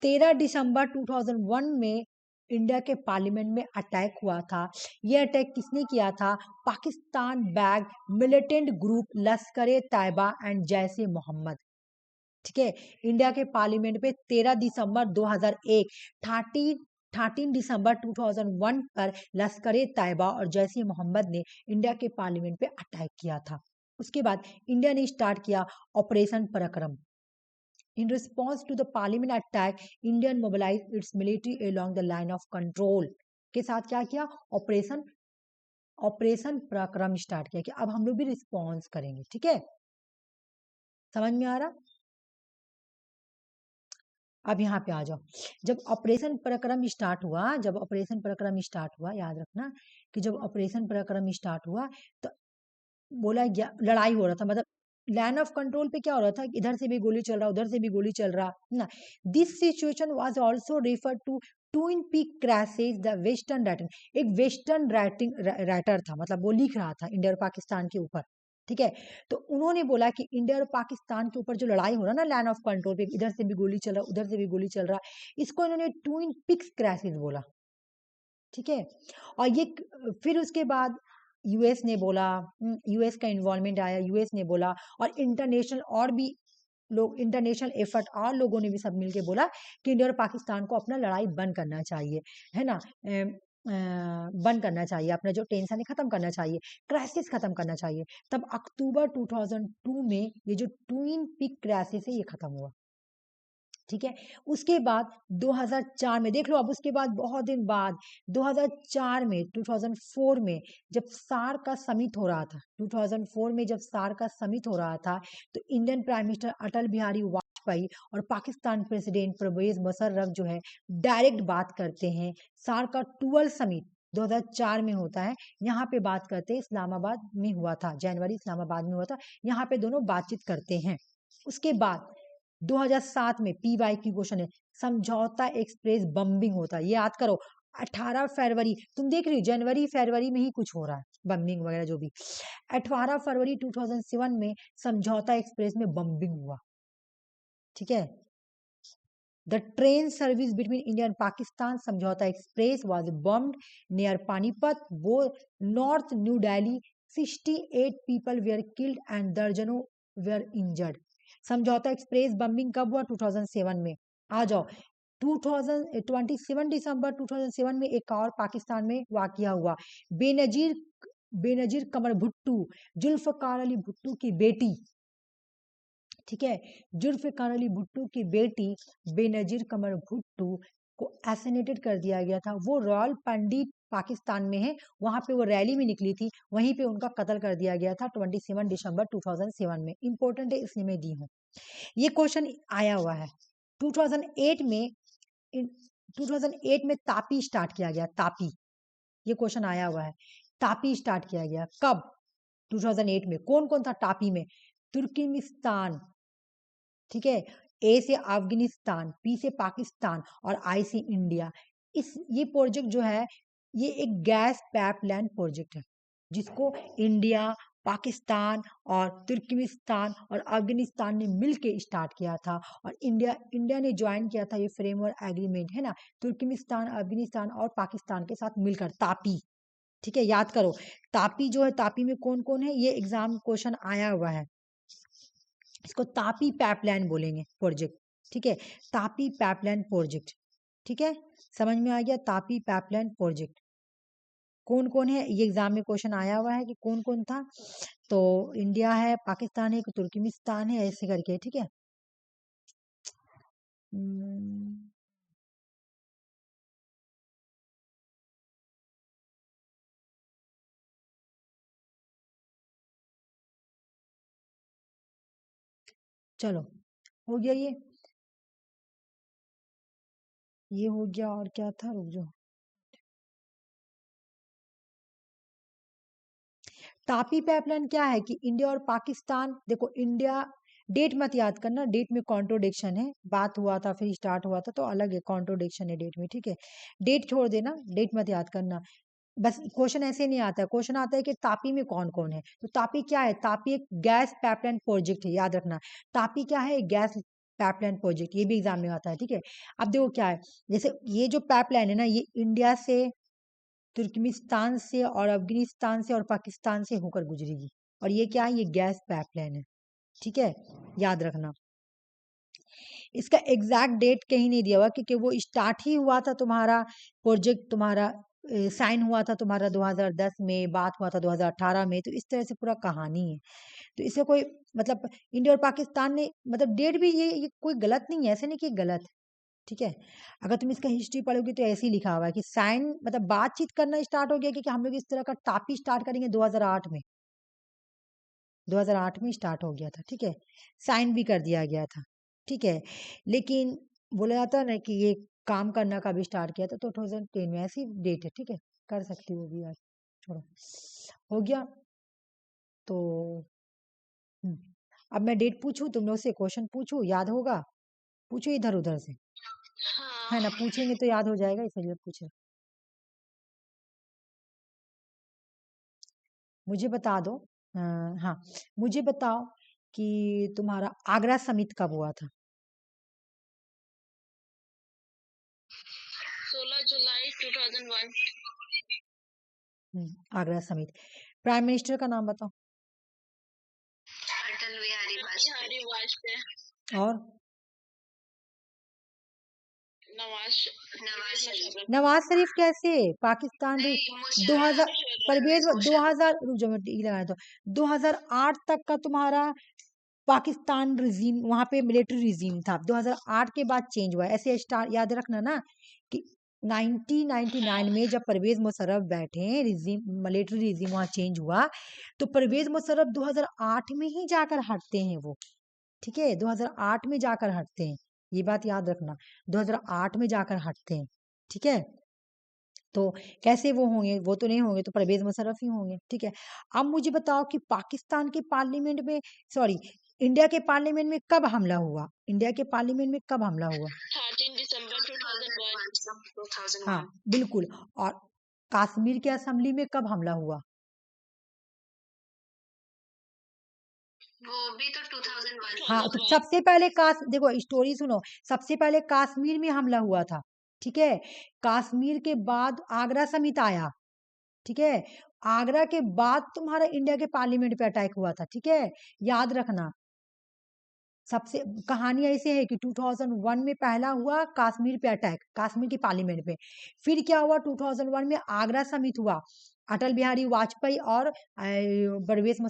13 दिसंबर 2001 में इंडिया के पार्लियामेंट में अटैक हुआ था। यह अटैक किसने किया था? Pakistan bag militant group Lashkar A Taiba and Jaish e Mohammad, ठीक है। इंडिया के पार्लियामेंट पे 13 दिसंबर 2001, 13 दिसंबर 2001 पर लश्कर ए तैयबा और जैश ए मोहम्मद ने इंडिया के पार्लियामेंट पे अटैक किया था। उसके बाद इंडिया ने स्टार्ट किया ऑपरेशन पराक्रम। In response to the parliament attack, India mobilized its military along the line of control के साथ क्या किया? ऑपरेशन पराक्रम स्टार्ट किया कि अब हम लोग भी रिस्पॉन्स करेंगे, ठीक है। समझ में आ रहा? अब यहाँ पे आ जाओ। जब ऑपरेशन पराक्रम स्टार्ट हुआ, याद रखना कि जब ऑपरेशन पराक्रम स्टार्ट हुआ तो बोला लड़ाई हो रहा था, मतलब लाइन ऑफ कंट्रोल पे क्या हो रहा था, इधर से भी गोली चल रहा, उधर से भी गोली चल रहा ना। This situation was also referred to twin peak crashes the western writing. एक वेस्टर्न राइटर था, मतलब वो लिख रहा था इंडिया और पाकिस्तान के ऊपर, ठीक है। तो उन्होंने बोला कि इंडिया और पाकिस्तान के ऊपर जो लड़ाई हो रहा ना लाइन ऑफ कंट्रोल पे, इधर से भी गोली चल रहा, उधर से भी गोली चल रहा, इसको इन्होंने ट्विन पिक्स क्रैशेस बोला, ठीक है। और ये फिर उसके बाद यूएस ने बोला, यूएस का इन्वॉल्वमेंट आया, यूएस ने बोला, और इंटरनेशनल और भी लोग, इंटरनेशनल एफर्ट और लोगों ने भी सब मिलके बोला कि इंडिया और पाकिस्तान को अपना लड़ाई बंद करना चाहिए, है ना। बंद करना चाहिए, अपना जो टेंशन है खत्म करना चाहिए, क्राइसिस खत्म करना चाहिए। तब अक्टूबर 2002 में ये जो ट्विन पिक क्राइसिस है ये खत्म हुआ, ठीक है। उसके बाद 2004 में देख लो, अब उसके बाद बहुत दिन बाद 2004 में 2004 में जब सार का समिट हो रहा था, 2004 में जब सार का समिट हो रहा था, तो Indian prime minister Atal Bihari Vajpayee और पाकिस्तान प्रेसिडेंट परवेज मुशर्रफ जो है डायरेक्ट बात करते हैं। सार का 12 समिट 2004 में होता है, यहाँ पे बात करते हैं, इस्लामाबाद में हुआ था, जनवरी इस्लामाबाद में हुआ था, यहाँ पे दोनों बातचीत करते हैं। उसके बाद 2007 में पीवाई की क्वेश्चन है, समझौता एक्सप्रेस बम्बिंग होता है, ये याद करो। 18 फरवरी, तुम देख रही हो जनवरी फरवरी में ही कुछ हो रहा है, बम्बिंग वगैरह जो भी। 18 फरवरी 2007 में समझौता एक्सप्रेस में बम्बिंग हुआ, ठीक है। The train service between India and Pakistan Samjhauta express was bombed near Panipat, वो north New Delhi. 68 people were killed and दर्जनों were injured. Samjhauta express bombing कब हुआ? 2007 में। आ जाओ, 27 दिसंबर 2007 में एक और पाकिस्तान में वाकया हुआ। बेनजीर कमर भुट्टू, जुल्फकार अली भुट्टू की बेटी, ठीक है। जुल्फ़िकार अली भुट्टो की बेटी बेनज़ीर कमर भुट्टो को असैसिनेटेड कर दिया गया था। वो रॉयल पंडित पाकिस्तान में है, वहां पे वो रैली में निकली थी, वहीं पे उनका कत्ल कर दिया गया था 27 दिसंबर 2007 में। इंपॉर्टेंट है इसलिए मैं दी हूँ। ये क्वेश्चन आया हुआ है 2008 में। 2008 में तापी स्टार्ट किया गया, तापी, ये क्वेश्चन आया हुआ है। तापी स्टार्ट किया गया कब? 2008 में। कौन कौन था तापी में? तुर्कमेनिस्तान, ठीक है, ए से अफगानिस्तान, पी से पाकिस्तान और आई से इंडिया। ये प्रोजेक्ट जो है ये एक गैस पाइपलाइन प्रोजेक्ट है, जिसको इंडिया, पाकिस्तान और तुर्कमेनिस्तान और अफगानिस्तान ने मिलके स्टार्ट किया था। और इंडिया ने ज्वाइन किया था ये फ्रेमवर्क एग्रीमेंट, है ना, तुर्कमेनिस्तान, अफगानिस्तान और पाकिस्तान के साथ मिलकर, तापी। ठीक है, याद करो तापी जो है, तापी में कौन कौन है, ये एग्जाम क्वेश्चन आया हुआ है। इसको तापी पाइपलाइन बोलेंगे प्रोजेक्ट, ठीक है, तापी पाइपलाइन प्रोजेक्ट। ठीक है, समझ में आ गया, तापी पाइपलाइन प्रोजेक्ट। कौन कौन है, ये एग्जाम में क्वेश्चन आया हुआ है कि कौन कौन था। तो इंडिया है, पाकिस्तान है, तुर्कमेनिस्तान है, ऐसे करके, ठीक है। चलो, हो गया ये हो गया। और क्या था, रुक जाओ। तापी पाइपलाइन क्या है कि इंडिया और पाकिस्तान, देखो इंडिया, डेट मत याद करना, डेट में कॉन्ट्रोडिक्शन है, बात हुआ था फिर स्टार्ट हुआ था तो अलग है, कॉन्ट्रोडिक्शन है डेट में, ठीक है। डेट छोड़ देना, डेट मत याद करना। बस क्वेश्चन ऐसे नहीं आता है, क्वेश्चन आता है कि तापी में कौन कौन है। तो तापी क्या है, तापी एक गैस पाइपलाइन प्रोजेक्ट है, याद रखना। तापी क्या है, गैस पाइपलाइन प्रोजेक्ट, ये भी एग्जाम में आता है, ठीक है। अब देखो क्या है, जैसे ये जो पाइपलाइन है ना, ये इंडिया से, तुर्कमेनिस्तान से और अफगानिस्तान से और पाकिस्तान से होकर गुजरेगी। और ये क्या है, ये गैस पाइपलाइन है, ठीक है, याद रखना। इसका एग्जैक्ट डेट कहीं नहीं दिया हुआ, क्योंकि वो स्टार्ट ही हुआ था तुम्हारा प्रोजेक्ट, तुम्हारा साइन हुआ था तुम्हारा 2010 में, बात हुआ था 2018 में, तो इस तरह से पूरा कहानी है। तो इससे कोई मतलब इंडिया और पाकिस्तान ने मतलब डेट भी ये कोई गलत नहीं है, ऐसे नहीं कि गलत है, ठीक है। अगर तुम इसका हिस्ट्री पढ़ोगे तो ऐसे ही लिखा हुआ है कि साइन मतलब बातचीत करना स्टार्ट हो गया कि हम लोग इस तरह का टापी स्टार्ट करेंगे 2008 में, 2008 में स्टार्ट हो गया था, ठीक है। साइन भी कर दिया गया था, ठीक है। लेकिन बोला जाता है ना कि ये काम करना कभी स्टार्ट किया था, तो 2010 में, ऐसी डेट है, ठीक है, कर सकती हो भी यार, छोड़ो, हो गया। तो अब मैं डेट पूछूं, तुम लोग से क्वेश्चन पूछूं, याद होगा, पूछो इधर उधर से, हाँ। है ना, पूछेंगे तो याद हो जाएगा, इसलिए पूछे। मुझे बता दो, हाँ, मुझे बताओ कि तुम्हारा आगरा समिट कब हुआ था? 16 जुलाई 2001। आगरा समिट। प्राइम मिनिस्टर का नाम बताओ। अटल बिहारी वाजपेयी। और नवाज शरीफ। नवाज शरीफ कैसे? पाकिस्तान नहीं, 2000, परवेज मुशर्रफ। 2000, रुक जाओ मैं टिक लगाया तो 2008 तक का तुम्हारा पाकिस्तान रिजीम, वहां पे मिलिट्री रिजीम था, 2008 के बाद चेंज हुआ, ऐसे स्टार याद रखना ना कि 1999 में जब परवेज मुशर्रफ बैठे, रिजीम, मिलिट्री रिजीम वहां चेंज हुआ, तो परवेज मुशर्रफ 2008 में ही जाकर हटते हैं वो, ठीक है, 2008 में जाकर हटते हैं, ये बात याद रखना, 2008 में जाकर हटते हैं, ठीक है। तो कैसे वो होंगे, वो तो नहीं होंगे, तो परवेज मुशर्रफ ही होंगे, ठीक है। अब मुझे बताओ कि पाकिस्तान के पार्लियामेंट में, सॉरी, इंडिया के पार्लियामेंट में कब हमला हुआ? इंडिया के पार्लियामेंट में कब हमला हुआ? 13 दिसंबर 2001। हाँ बिल्कुल। और कश्मीर के असेंबली में कब हमला हुआ? वो भी तो 2001। हाँ, तो सबसे पहले देखो स्टोरी सुनो, सबसे पहले कश्मीर में हमला हुआ था, ठीक है। कश्मीर के बाद आगरा समिट आया, ठीक है। आगरा के बाद तुम्हारा इंडिया के पार्लियामेंट पे अटैक हुआ था, ठीक है, याद रखना। सबसे कहानी ऐसे है कि 2001 में पहला हुआ कश्मीर पे अटैक, कश्मीर की पार्लियामेंट पे। फिर क्या हुआ, 2001 में आगरा समिट हुआ, अटल बिहारी वाजपेयी और परवेज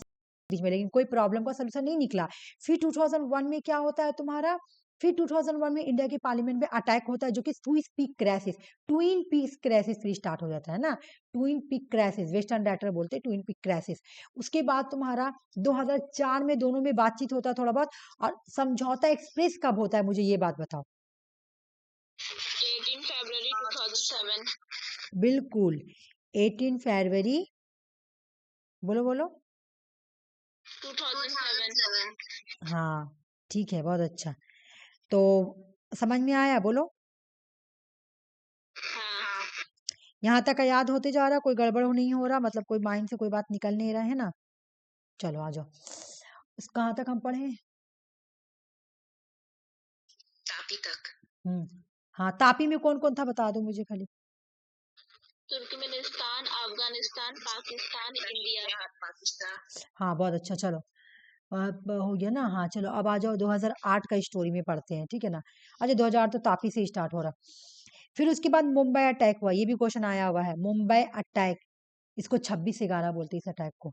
बीच में, लेकिन कोई प्रॉब्लम का सोल्यूशन नहीं निकला। फिर 2001 में क्या होता है तुम्हारा, फिर 2001 में इंडिया के पार्लियामेंट में अटैक होता है, जो कि twin peak crisis, twin peak crisis फिर स्टार्ट हो जाता है ना, twin peak crisis, western director बोलते हैं ट्विन पीक क्राइसिस। उसके बाद तुम्हारा 2004 में दोनों में बातचीत होता है थोड़ा बहुत, और समझौता एक्सप्रेस कब होता है, मुझे ये बात बताओ। 18 फरवरी 2007। बिल्कुल 18 फरवरी, बोलो बोलो। 2007। हाँ ठीक है, बहुत अच्छा। तो समझ में आया, बोलो। हाँ। यहाँ तक का याद होते जा रहा, कोई गड़बड़ नहीं हो रहा, मतलब कोई माइंड से कोई बात निकल नहीं रहा है ना। चलो आ जाओ, इस कहाँ तक हम पढ़े। तापी तक। हाँ, तापी में कौन कौन था बता दो मुझे खाली। Turkmenistan, Afghanistan, Pakistan, India, Pakistan. हाँ बहुत अच्छा, चलो अब हो गया ना। हाँ चलो अब आ जाओ 2008 का स्टोरी में पढ़ते हैं, ठीक है ना। अच्छा 2008 तो तापी से स्टार्ट हो रहा। फिर उसके बाद मुंबई अटैक हुआ, ये भी क्वेश्चन आया हुआ है, मुंबई अटैक, इसको 26/11 बोलते हैं इस अटैक को,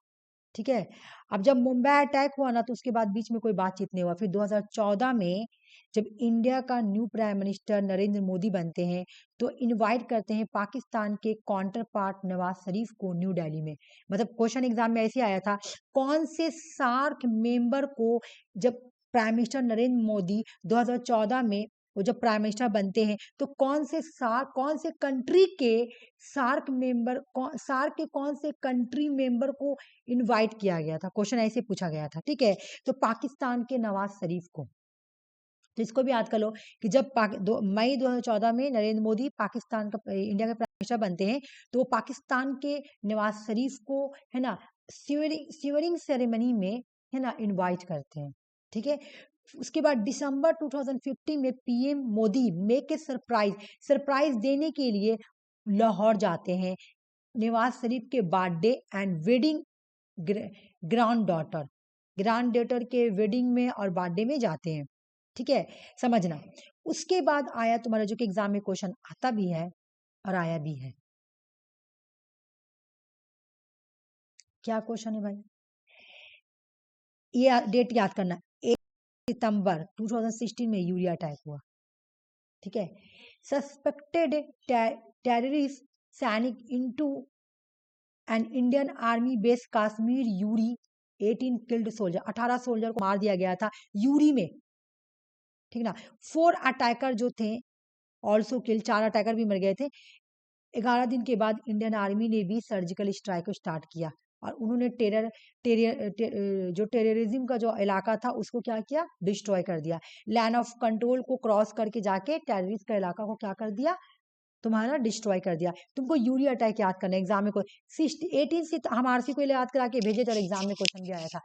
ठीक है। अब जब मुंबई अटैक हुआ ना, तो उसके बाद बीच में कोई बातचीत नहीं हुआ। फिर 2014 में जब इंडिया का new prime minister Narendra Modi बनते हैं, तो इनवाइट करते हैं पाकिस्तान के काउंटर पार्ट नवाज शरीफ को न्यू दिल्ली में। मतलब क्वेश्चन एग्जाम में ऐसे आया था, कौन से सार्क मेंबर को, जब प्राइम मिनिस्टर नरेंद्र मोदी 2014 में वो जब प्राइम मिनिस्टर बनते हैं, तो कौन से सार्क, कौन से कंट्री के सार्क मेंबर, सार्क के कौन से कंट्री मेंबर को इनवाइट किया गया था, क्वेश्चन ऐसे पूछा गया था, ठीक है। तो पाकिस्तान के नवाज शरीफ को। तो इसको भी याद कर लो कि जब मई 2014 में नरेंद्र मोदी पाकिस्तान का, इंडिया के प्राइम मिनिस्टर बनते हैं, तो वो पाकिस्तान के नवाज शरीफ को, है ना, स्वीयरिंग सेरेमनी में, है ना, इनवाइट करते हैं, ठीक है। उसके बाद दिसंबर 2015 में PM Modi make a surprise, surprise देने के लिए लाहौर जाते हैं, नवाज शरीफ के birthday and wedding, grand daughter के वेडिंग में और बर्थडे में जाते हैं, ठीक है, समझना। उसके बाद आया तुम्हारा, जो कि एग्जाम में क्वेश्चन आता भी है और आया भी है, क्या क्वेश्चन है भाई, ये डेट याद करना, 1 सितंबर 2016 में यूरिया अटैक हुआ, ठीक है। सस्पेक्टेड टेररिस्ट सैनिक into an Indian army base Kashmir Yuri, 18 killed soldier, 18 soldier को मार दिया गया था यूरी में, ठीक ना। 4 अटैकर जो थे ऑल्सो किल, 4 अटैकर भी मर गए थे। 11 दिन के बाद इंडियन आर्मी ने भी सर्जिकल स्ट्राइक को स्टार्ट किया, और उन्होंने जो टेररिज्म का जो इलाका था उसको क्या किया, डिस्ट्रॉय कर दिया। लैंड ऑफ कंट्रोल को क्रॉस करके जाके टेररिस्ट का इलाका को क्या कर दिया, तुम्हारा डिस्ट्रॉय कर दिया। तुमको यूरिया अटैक याद करना है, एग्जाम में कोई 18 से हम आरसी को याद करा के भेजे थे, और एग्जाम में क्वेश्चन भी आया था।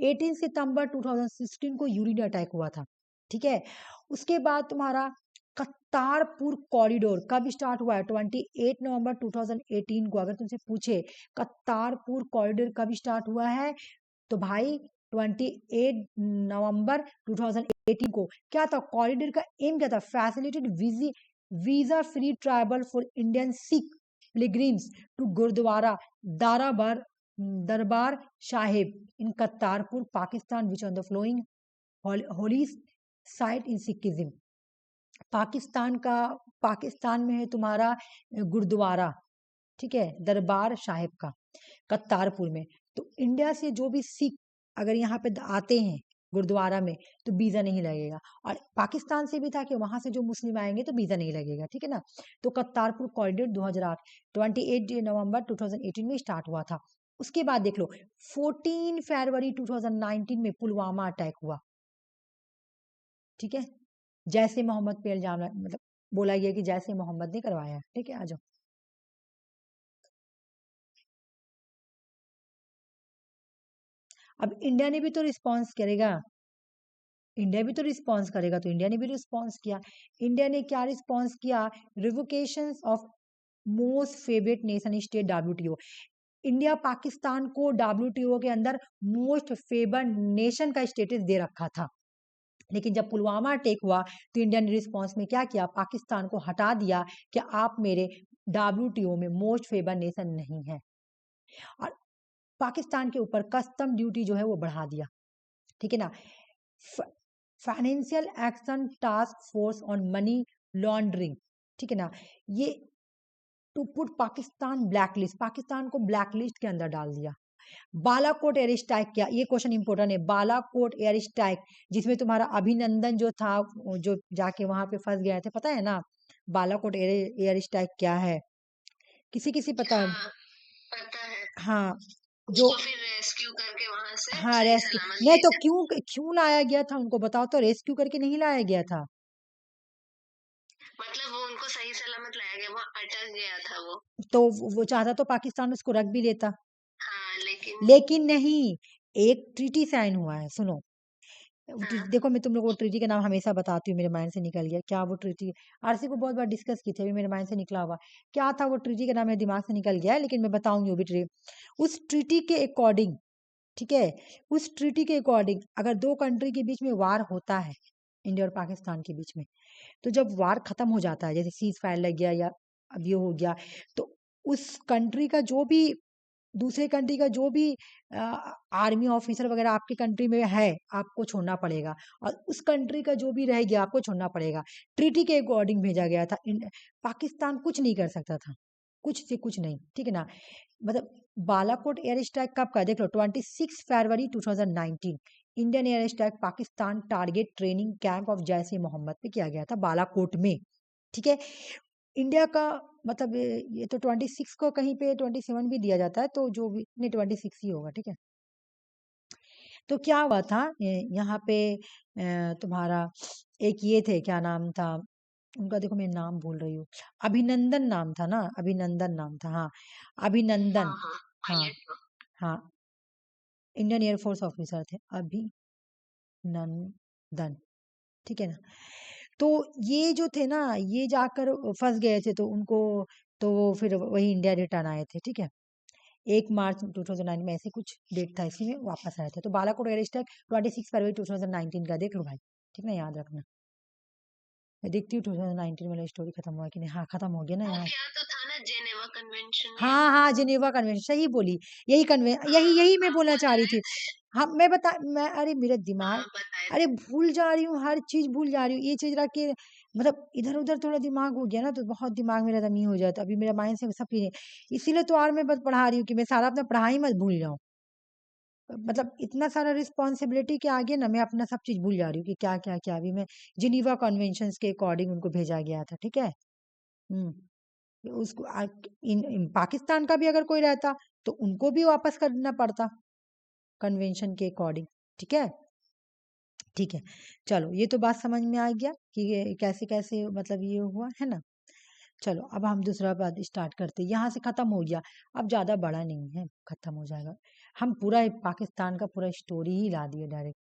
18 सितंबर 2016 को यूरिया अटैक हुआ था, ठीक है। उसके बाद तुम्हारा करतारपुर कॉरिडोर कब स्टार्ट हुआ है, 28 नवंबर 2018 को। अगर तुमसे पूछे करतारपुर कॉरिडोर कब स्टार्ट हुआ है, तो भाई 28 नवंबर 2018 को। क्या था कॉरिडोर का एम, क्या था, facilitated visa free travel for Indian Sikh pilgrims to Gurdwara Darbar Sahib in Kartarpur Pakistan which on the flowing holy site in Sikhism. Pakistan में है तुम्हारा गुरुद्वारा, ठीक है, दरबार साहिब का करतारपुर में। तो इंडिया से जो भी सिख अगर यहाँ पे आते हैं गुरुद्वारा में, तो वीजा नहीं लगेगा, और पाकिस्तान से भी था कि वहां से जो मुस्लिम आएंगे तो वीजा नहीं लगेगा, ठीक है ना। तो करतारपुर कॉरिडोर 2008 28 नवंबर 2018 में स्टार्ट हुआ था। उसके बाद देख लो 14 फरवरी 2019 में पुलवामा अटैक हुआ, ठीक है। जैसे मोहम्मद पे इल्जाम मतलब बोला गया कि जैसे मोहम्मद ने करवाया, ठीक है। आ जाओ, अब इंडिया ने भी तो रिस्पॉन्स करेगा, इंडिया भी तो रिस्पॉन्स करेगा, तो इंडिया ने भी रिस्पॉन्स किया। इंडिया ने क्या रिस्पॉन्स किया, revocation of most favourite nation state WTO. India Pakistan को डब्ल्यूटीओ के अंदर मोस्ट फेवर्ड नेशन का स्टेटस दे रखा था, लेकिन जब पुलवामा अटैक हुआ तो इंडिया ने रिस्पॉन्स में क्या किया, पाकिस्तान को हटा दिया कि आप मेरे डब्ल्यूटीओ में मोस्ट फेवर्ड नेशन नहीं है। और पाकिस्तान के ऊपर कस्टम ड्यूटी जो है वो बढ़ा दिया, ठीक है ना। Financial action task force on money laundering, ठीक है ना, ये to put Pakistan blacklist, Pakistan को ब्लैकलिस्ट के अंदर डाल दिया। बालाकोट एयर स्ट्राइक, क्या ये क्वेश्चन इंपॉर्टेंट है, बालाकोट एयर स्ट्राइक जिसमें तुम्हारा अभिनंदन जो था, जो जाके वहां पे फंस गए थे, पता है ना बालाकोट एयर स्ट्राइक क्या है, किसी किसी पता है? हाँ पता है, हाँ जो, उसको फिर रेस्क्यू करके वहां से हाँ सही रेस्क्यू, सलामत नहीं ले तो जाए। क्यों क्यों लाया गया था उनको बताओ तो, रेस्क्यू करके नहीं लाया गया था। मतलब वो उनको सही सलामत लाया गया, वहां अटक गया था वो। तो वो चाहता तो पाकिस्तान उसको रख भी लेता, हाँ लेकिन लेकिन नहीं, एक ट्रीटी साइन हुआ है, सुनो। हाँ देखो मैं तुम लोग वो ट्रीटी का नाम हमेशा बताती हूँ, मेरे माइंड से निकल गया क्या वो ट्रीटी, आरसी को बहुत बार डिस्कस की थी, अभी मेरे माइंड से निकला हुआ क्या था वो ट्रीटी का नाम, मेरे दिमाग से निकल गया है, लेकिन मैं बताऊंगी वो भी ट्रीटी। उस ट्रीटी के अकॉर्डिंग, ठीक है, उस ट्रीटी के अकॉर्डिंग अगर दो कंट्री के बीच में वार होता है, इंडिया और पाकिस्तान के बीच में, तो जब वार खत्म हो जाता है, जैसे सीज फायर लग गया या अब ये हो गया, तो उस कंट्री का जो भी, दूसरे कंट्री का जो भी आर्मी ऑफिसर वगैरह आपके कंट्री में है, आपको छोड़ना पड़ेगा, और उस कंट्री का जो भी रह गया आपको छोड़ना पड़ेगा। ट्रीटी के अकॉर्डिंग भेजा गया था, पाकिस्तान कुछ नहीं कर सकता था, कुछ से कुछ नहीं, ठीक है ना। मतलब बालाकोट एयर स्ट्राइक कब का देख लो, 26 फरवरी 2019, Indian air strike Pakistan target training camp of Jaish e Mohammed पे किया गया था, बालाकोट में, ठीक है। इंडिया का मतलब ये तो 26 को, कहीं पे 27 भी दिया जाता है, तो जो भी नहीं 26 ही होगा, ठीक है। तो क्या हुआ था यहाँ पे तुम्हारा एक ये थे, क्या नाम था उनका, देखो मैं नाम भूल रही हूँ, अभिनंदन नाम था ना, अभिनंदन नाम था, हाँ हाँ अभिनंदन, हाँ हाँ पायलट। हाँ, इंडियन एयरफोर्स ऑफिसर थे अभिनंदन, ठीक है ना। तो ये जो थे ना, ये जाकर फंस गए थे, तो उनको, तो वो फिर वही इंडिया रिटर्न आए थे, ठीक है। 1 मार्च 2009 में ऐसे कुछ डेट था, इसी में वापस आए थे। तो बालाकोट एयर स्ट्राइक 26 फरवरी 2019 का, देख लो भाई, ठीक ना, याद रखना। मैं देखती हूँ 2019 वाला स्टोरी खत्म हुआ कि नहीं, हाँ खत्म हो गया ना वो यहाँ। क्या तो था ना, जेनेवा कन्वेंशन या हाँ हाँ जिनेवा कन्वेंशन, सही बोली, यही यही हाँ यही मैं आप बोलना बोल चाह रही थी। रहे हाँ मैं अरे मेरा दिमाग, हाँ बताए अरे थे। भूल जा रही हूँ, हर चीज भूल जा रही हूँ, ये चीज रख के, मतलब इधर उधर थोड़ा दिमाग हो गया ना, तो बहुत दिमाग मेरा दमी हो जाता, अभी मेरा माइंड से सब चीजें, इसीलिए तो और मैं बस पढ़ा रही हूँ कि मैं सारा अपना पढ़ाई मत भूल जाऊँ, मतलब इतना सारा रिस्पॉन्सिबिलिटी के आगे ना मैं अपना सब चीज भूल जा रही हूँ कि क्या क्या क्या, अभी मैं जिनीवा कन्वेंशंस के अकॉर्डिंग उनको भेजा गया था, ठीक है। उसको इन पाकिस्तान का भी अगर कोई रहता तो उनको भी वापस करना पड़ता कन्वेंशन के अकॉर्डिंग, ठीक है, ठीक है। चलो ये तो बात समझ में आ गया कि ये कैसे कैसे मतलब ये हुआ है ना। चलो अब हम दूसरा बात स्टार्ट करते हैं, यहाँ से खत्म हो गया, अब ज्यादा बड़ा नहीं है, खत्म हो जाएगा, हम पूरा पाकिस्तान का पूरा स्टोरी ही ला दिए डायरेक्ट।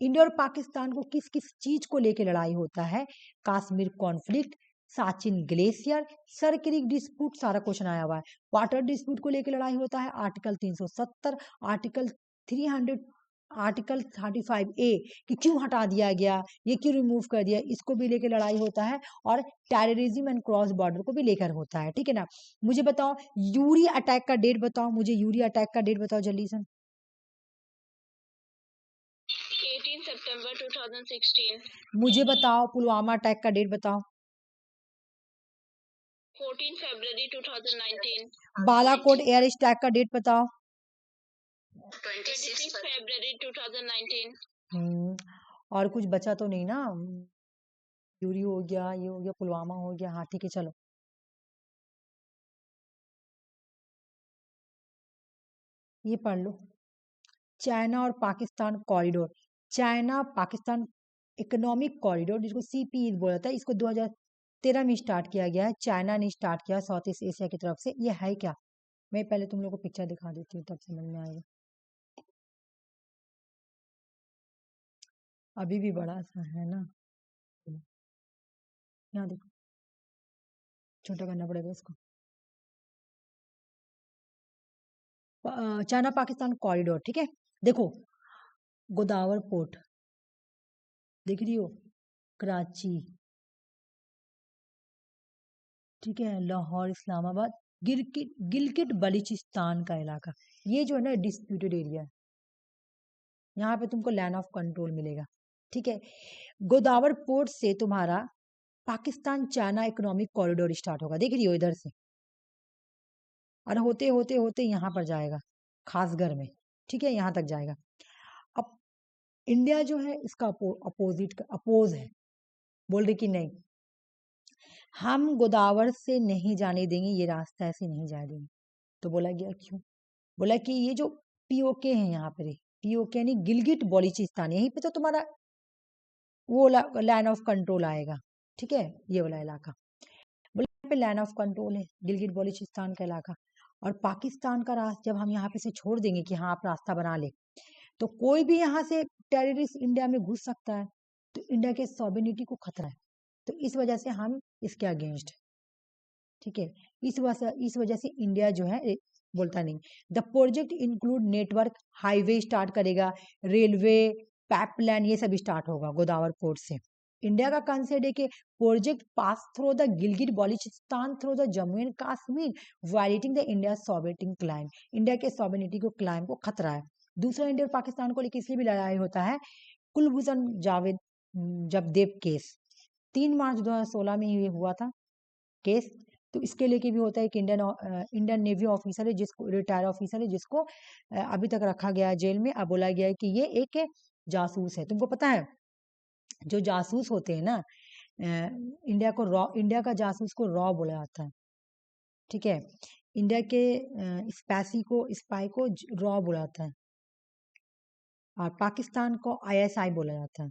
इंडिया और पाकिस्तान को किस किस चीज को लेकर लड़ाई होता है, Kashmir conflict, Sachin glacier, Sir Creek dispute, सारा क्वेश्चन आया हुआ है। वाटर डिस्प्यूट को लेकर लड़ाई होता है आर्टिकल 370, आर्टिकल 300, आर्टिकल 35A कि क्यों हटा दिया गया, ये क्यों रिमूव कर दिया, इसको भी लेकर लड़ाई होता है, और टेररिज्म एंड क्रॉस बॉर्डर को भी लेकर होता है, ठीक है ना। मुझे बताओ यूरी अटैक का डेट बताओ, मुझे यूरी अटैक का डेट बताओ जल्दी से। 18 सितंबर 2016। मुझे बताओ पुलवामा अटैक का डेट बताओ। 14 फरवरी 2019। बालाकोट एयर स्ट्राइक का डेट बताओ। 26 फरवरी 2019। और कुछ बचा तो नहीं ना, यूरी हो गया, ये हो गया, पुलवामा हो गया, हाँ ठीक है चलो। ये पढ़ लो, चाइना और Pakistan corridor, China Pakistan economic corridor जिसको सीपी बोला था, इसको 2013 में स्टार्ट किया गया है, चाइना ने स्टार्ट किया साउथ ईस्ट एशिया की तरफ से। ये है क्या, मैं पहले तुम लोग को पिक्चर दिखा देती हूँ तब समझ में आएगा, अभी भी बड़ा सा है ना, यहाँ देखो, छोटा करना पड़ेगा इसको। चाइना पाकिस्तान कॉरिडोर, ठीक है। देखो गोदावरी पोर्ट देख रही हो, कराची, ठीक है, लाहौर, इस्लामाबाद, गिलगिट बलूचिस्तान का इलाका, ये जो है ना डिस्प्यूटेड एरिया है, यहाँ पे तुमको लैंड ऑफ कंट्रोल मिलेगा। ठीक है, गोदावरी पोर्ट से तुम्हारा Pakistan China economic corridor start होगा, देख रही हो इधर से, और होते होते होते यहाँ पर जाएगा खासगर में। ठीक है, यहाँ तक जाएगा। अब इंडिया जो है इसका अपोज है, बोल रही कि नहीं, हम गोदावरी से नहीं जाने देंगे, ये रास्ता ऐसे नहीं जाने देंगे। तो बोला गया क्यों? बोला कि ये जो पीओके है यहाँ पे, पीओके यानी गिलगिट बलूचिस्तान, यहीं पे तो तुम्हारा वो लैंड ऑफ कंट्रोल आएगा। ठीक है, ये वाला इलाका, बोले यहाँ पे लैंड ऑफ कंट्रोल है, गिलगिट बलूचिस्तान का इलाका। और पाकिस्तान का रास्ता जब हम यहाँ पे से छोड़ देंगे कि हाँ आप रास्ता बना ले, तो कोई भी यहाँ से टेररिस्ट इंडिया में घुस सकता है, तो इंडिया के सॉवरेनिटी को खतरा है। तो इस वजह से हम इसके अगेंस्ट। ठीक है, इस वजह से इंडिया जो है बोलता नहीं। The project include network, highway start करेगा, रेलवे, पाइपलाइन, ये सब स्टार्ट होगा गोदावरी पोर्ट से। इंडिया का कंसेप्ट है कि project pass through the Gilgit Balochistan through the Jammu and Kashmir, violating the India sovereignty climb, India के सॉवरेनिटी को क्लाइम को खतरा है। दूसरा, इंडिया और पाकिस्तान को लेकर इसलिए भी लड़ाई होता है, कुलभूषण जावेद जबदेव केस 3 मार्च 2016 में ये हुआ था केस। तो इसके लेके भी होता है कि इंडियन नेवी ऑफिसर है, जिसको रिटायर ऑफिसर है, जिसको अभी तक रखा गया है जेल में। अब बोला गया है कि ये एक जासूस है। तुमको पता है जो जासूस होते हैं ना, इंडिया का जासूस को रॉ बोला जाता है। ठीक है, इंडिया के स्पाई को रॉ बोला जाता है, और पाकिस्तान को आईएसआई बोला जाता है।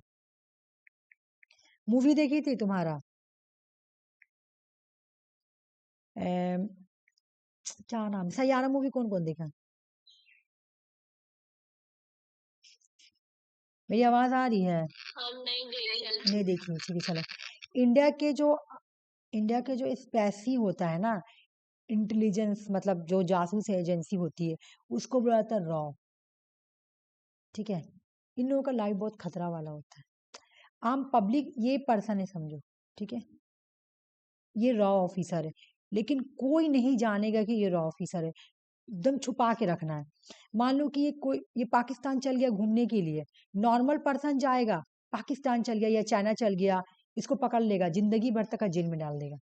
मूवी देखी थी तुम्हारा क्या नाम, सैयारा मूवी कौन कौन देखा? मेरी आवाज आ रही है? हम नहीं देखे। नहीं देखी, ठीक है चलो। इंडिया के जो स्पेसी होता है ना, इंटेलिजेंस मतलब जो जासूस एजेंसी होती है, उसको बोला जाता है रॉ। ठीक है, इन लोगों का लाइफ बहुत खतरा वाला होता है। आम पब्लिक ये पर्सन है समझो। ठीक है, ये रॉ ऑफिसर है, लेकिन कोई नहीं जानेगा कि ये रॉ ऑफिसर है, एकदम छुपा के रखना है। मान लो कि ये पाकिस्तान चल गया घूमने के लिए, नॉर्मल पर्सन जाएगा, पाकिस्तान चल गया या चाइना चल गया, इसको पकड़ लेगा, जिंदगी भर तक का जेल में डाल देगा,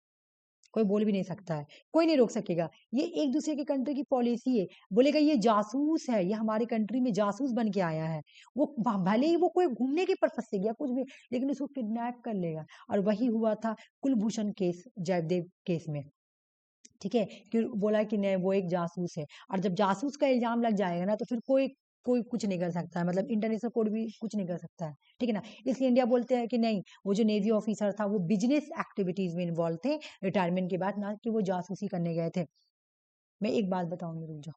कोई बोल भी नहीं सकता है, कोई नहीं रोक सकेगा। ये एक दूसरे की कंट्री की पॉलिसी है, बोलेगा ये जासूस है, ये हमारे कंट्री में जासूस बन के आया है, वो भले ही वो कोई घूमने के पर्पज से गया कुछ भी, लेकिन उसको किडनैप कर लेगा। और वही हुआ था कुलभूषण केस, जयदेव केस में। ठीक है, कि बोला कि नहीं वो एक जासूस है, और जब जासूस का इल्जाम लग जाएगा ना, तो फिर कोई कोई कुछ नहीं कर सकता है, मतलब इंटरनेशनल कोर्ट भी कुछ नहीं कर सकता है। ठीक है ना, इसलिए इंडिया बोलते हैं कि नहीं, वो जो नेवी ऑफिसर था वो बिजनेस एक्टिविटीज में इन्वॉल्व थे रिटायरमेंट के बाद, ना कि वो जासूसी करने गए थे। मैं एक बात बताऊंगी, रुक जाओ,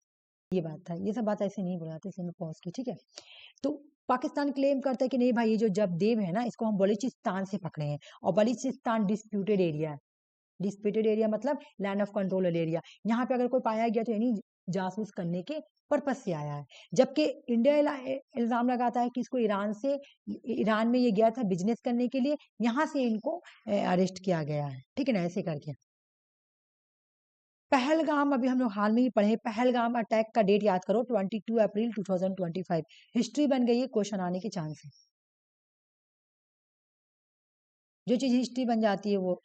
ये बात था, ये सब बात ऐसे नहीं बुलाते, इसलिए मैं पहुंच की। ठीक है, तो पाकिस्तान क्लेम करता है कि नहीं भाई, ये जो जबदेव है ना, इसको हम बलूचिस्तान से पकड़े हैं, और बलूचिस्तान डिस्प्यूटेड एरिया है। डिस्प्यूटेड एरिया मतलब लैंड ऑफ कंट्रोल एरिया, यहाँ पे अगर कोई पाया गया तो यानी जासूस करने के पर्पज से आया है। जबकि इंडिया इल्जाम लगाता है कि इसको ईरान में ये गया था बिजनेस करने के लिए, यहाँ से इनको अरेस्ट किया गया है। ठीक है ना, ऐसे करके। पहलगाम, अभी हम लोग हाल में ही पढ़े, पहलगाम अटैक का डेट याद करो, 22 अप्रैल 2025। हिस्ट्री बन गई है, क्वेश्चन आने के चांस है। जो चीज हिस्ट्री बन जाती है वो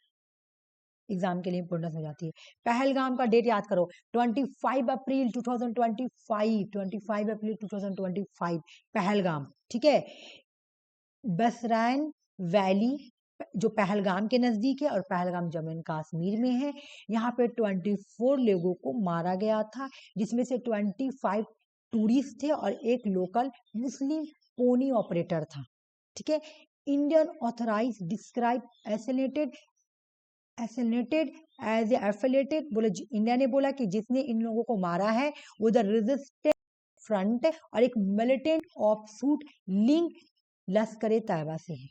एग्जाम के लिए इंपोर्टेंस हो जाती है। पहलगाम का डेट याद करो, 25 अप्रैल 2025, 25 अप्रैल 2025 पहलगाम। ठीक है, बसरैन वैली जो पहलगाम के नजदीक है, और पहलगाम जम्मू एंड कश्मीर में है। यहाँ पे 24 लोगों को मारा गया था, जिसमें से 25 टूरिस्ट थे और एक लोकल मुस्लिम पोनी ऑपरेटर था। ठीक है, Indian authorise describe associated as affiliated, बोले इंडिया ने बोला कि जिसने इन लोगों को मारा है वो द रेजिस्टेंस फ्रंट और एक मिलिटेंट ऑफशूट लिंक लश्कर तैयबा से है।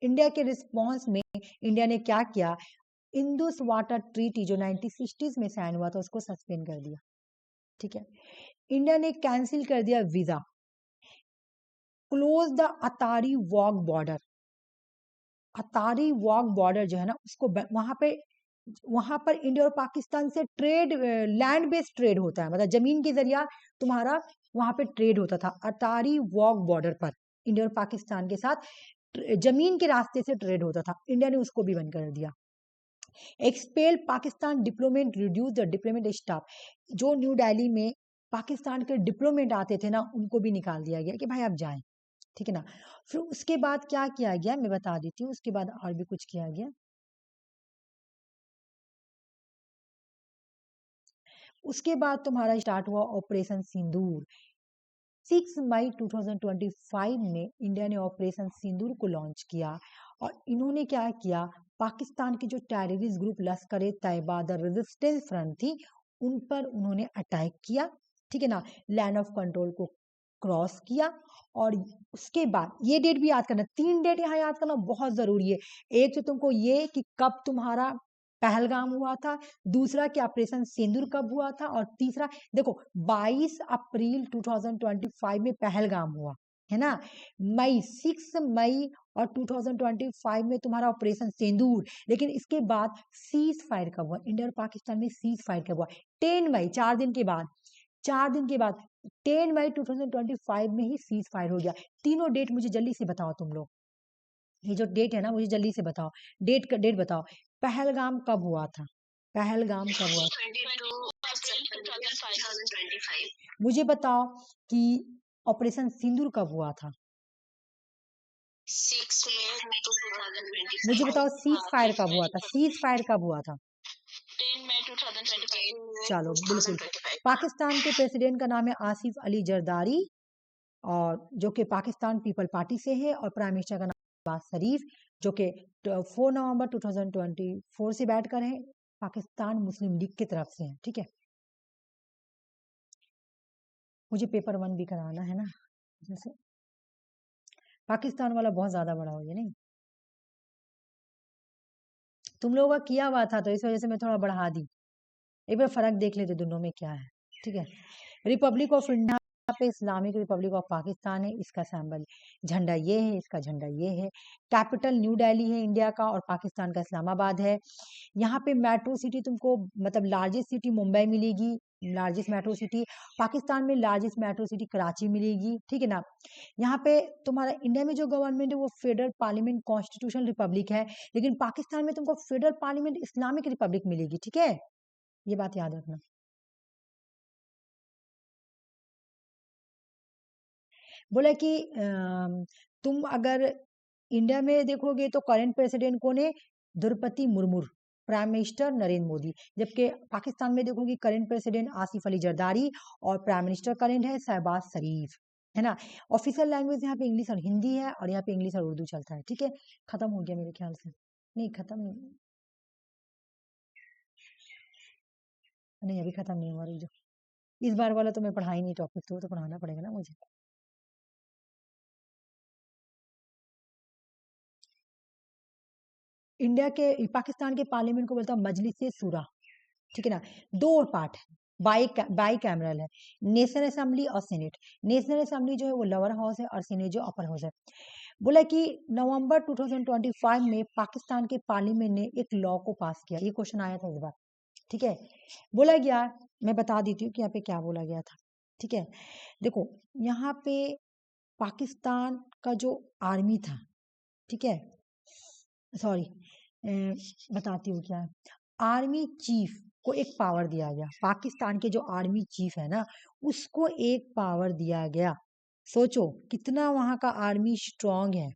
इंडिया के रिस्पॉन्स में इंडिया ने क्या किया, इंडस वाटर ट्रीटी जो 1960s में साइन हुआ था उसको सस्पेंड कर दिया। ठीक है, इंडिया ने कैंसिल कर दिया visa, close the Attari walk border. Attari walk border जो है ना, उसको वहां पे वहां पर इंडिया और पाकिस्तान से ट्रेड, लैंड बेस्ड ट्रेड होता है, मतलब जमीन के जरिया तुम्हारा वहां पे ट्रेड होता था। अटारी वॉक बॉर्डर पर इंडिया और पाकिस्तान के साथ जमीन के रास्ते से ट्रेड होता था, इंडिया ने उसको भी बंद कर दिया। Expel Pakistan diplomat, reduce the diplomat staff, जो न्यू दिल्ली में पाकिस्तान के डिप्लोमेट आते थे ना, उनको भी निकाल दिया गया कि भाई आप जाएं, ठीक है ना। फिर उसके बाद क्या किया गया मैं बता देती हूँ, उसके बाद और भी कुछ किया गया। उसके बाद तुम्हारा स्टार्ट हुआ ऑपरेशन सिंदूर। 6 मई 2025 में इंडिया ने ऑपरेशन सिंदूर को लॉन्च किया, और इन्होंने क्या किया, पाकिस्तान की जो terrorist group Lashkar A Taiba the resistance front थी, उन पर उन्होंने अटैक किया, ठीक है ना, लैंड ऑफ कंट्रोल को क्रॉस किया। और उसके बाद ये डेट भी याद करना, 3 डेट यहाँ याद करना बहुत जरूरी है। एक तो तुमको ये कि कब तुम्हारा पहलगाम हुआ था, दूसरा कि ऑपरेशन सिंदूर कब हुआ था, और तीसरा देखो 22 अप्रैल 2025 में पहलगाम हुआ है ना, मई 6 मई और 2025 में तुम्हारा ऑपरेशन सिंदूर। लेकिन इसके बाद सीज फायर कब हुआ, इंडिया और पाकिस्तान में सीज फायर कब हुआ, 10 मई, 4 दिन के बाद, 4 दिन के बाद 10 मई 2025 में ही सीज फायर हो गया। तीनों डेट मुझे जल्दी से बताओ तुम लोग, ये जो डेट है ना मुझे जल्दी से बताओ, डेट बताओ, पहलगाम कब हुआ था, पहलगाम कब हुआ था, 22 मुझे बताओ कि ऑपरेशन सिंदूर कब हुआ था, 6 May 2025, मुझे बताओ सीज फायर कब हुआ था, सीज फायर कब हुआ था, 10 May 2025, चलो बिल्कुल। पाकिस्तान के प्रेसिडेंट का नाम है आसिफ अली जरदारी, और जो कि पाकिस्तान पीपल पार्टी से है, और प्राइम मिनिस्टर का नाम नवाज शरीफ, जो कि 4 नवंबर 2024 से बैठ कर हैं, पाकिस्तान मुस्लिम लीग की तरफ से है, ठीक है। मुझे पेपर 1 भी कराना है ना, जैसे पाकिस्तान वाला बहुत ज्यादा बड़ा हो गया नहीं, तुम लोगों का किया हुआ था तो इस वजह से मैं थोड़ा बढ़ा दी, एक बार फर्क देख लेते दोनों में क्या है, ठीक है। रिपब्लिक ऑफ इंडिया पे इस्लामिक रिपब्लिक ऑफ पाकिस्तान है, इसका सिंबल झंडा ये है, इसका झंडा ये है। कैपिटल न्यू दिल्ली है इंडिया का, और पाकिस्तान का इस्लामाबाद है। यहाँ पे मेट्रो सिटी तुमको, मतलब लार्जेस्ट सिटी मुंबई मिलेगी, लार्जेस्ट मेट्रो सिटी। पाकिस्तान में लार्जेस्ट मेट्रो सिटी कराची मिलेगी, ठीक है ना। यहाँ पे तुम्हारा इंडिया में जो गवर्नमेंट है वो फेडरल पार्लियामेंट कॉन्स्टिट्यूशनल रिपब्लिक है, लेकिन पाकिस्तान में तुमको फेडरल पार्लियामेंट इस्लामिक रिपब्लिक मिलेगी, ठीक है, ये बात याद रखना। बोला कि तुम अगर इंडिया में देखोगे तो करंट प्रेसिडेंट कौन है, द्रौपदी मुर्मू, प्राइम मिनिस्टर नरेंद्र मोदी। जबकि पाकिस्तान में देखोगे करंट प्रेसिडेंट आसिफ अली जरदारी, और प्राइम मिनिस्टर करंट है शहबाज शरीफ, है ना। ऑफिशियल लैंग्वेज यहाँ पे इंग्लिश और हिंदी है, और यहाँ पे इंग्लिश और उर्दू चलता है, ठीक है। खत्म हो गया मेरे ख्याल से, नहीं खत्म नहीं, नहीं अभी खत्म नहीं हुआ, रुक जाओ। इस बार वाला तो मैं पढ़ा ही नहीं टॉपिक, तो पढ़ाना पड़ेगा ना मुझे। इंडिया के पाकिस्तान के पार्लियामेंट को बोलता है मजलिस सूरा, ठीक है ना। दो पार्ट है, बाई कैमरल है, नेशनल असेंबली और सीनेट। नेशनल असेंबली जो है वो लोअर हाउस है, और सीनेट जो अपर हाउस है। बोला कि नवंबर 2025 में पाकिस्तान के पार्लियामेंट ने एक लॉ को पास किया, ये क्वेश्चन आया था इस बार, ठीक है। बोला गया, मैं बता देती हूँ कि यहाँ पे क्या बोला गया था, ठीक है। देखो यहाँ पे पाकिस्तान का जो आर्मी था, ठीक है, सॉरी बताती हूँ क्या है। आर्मी चीफ को एक पावर दिया गया, पाकिस्तान के जो आर्मी चीफ है ना, उसको एक पावर दिया गया। सोचो कितना वहां का आर्मी स्ट्रांग है,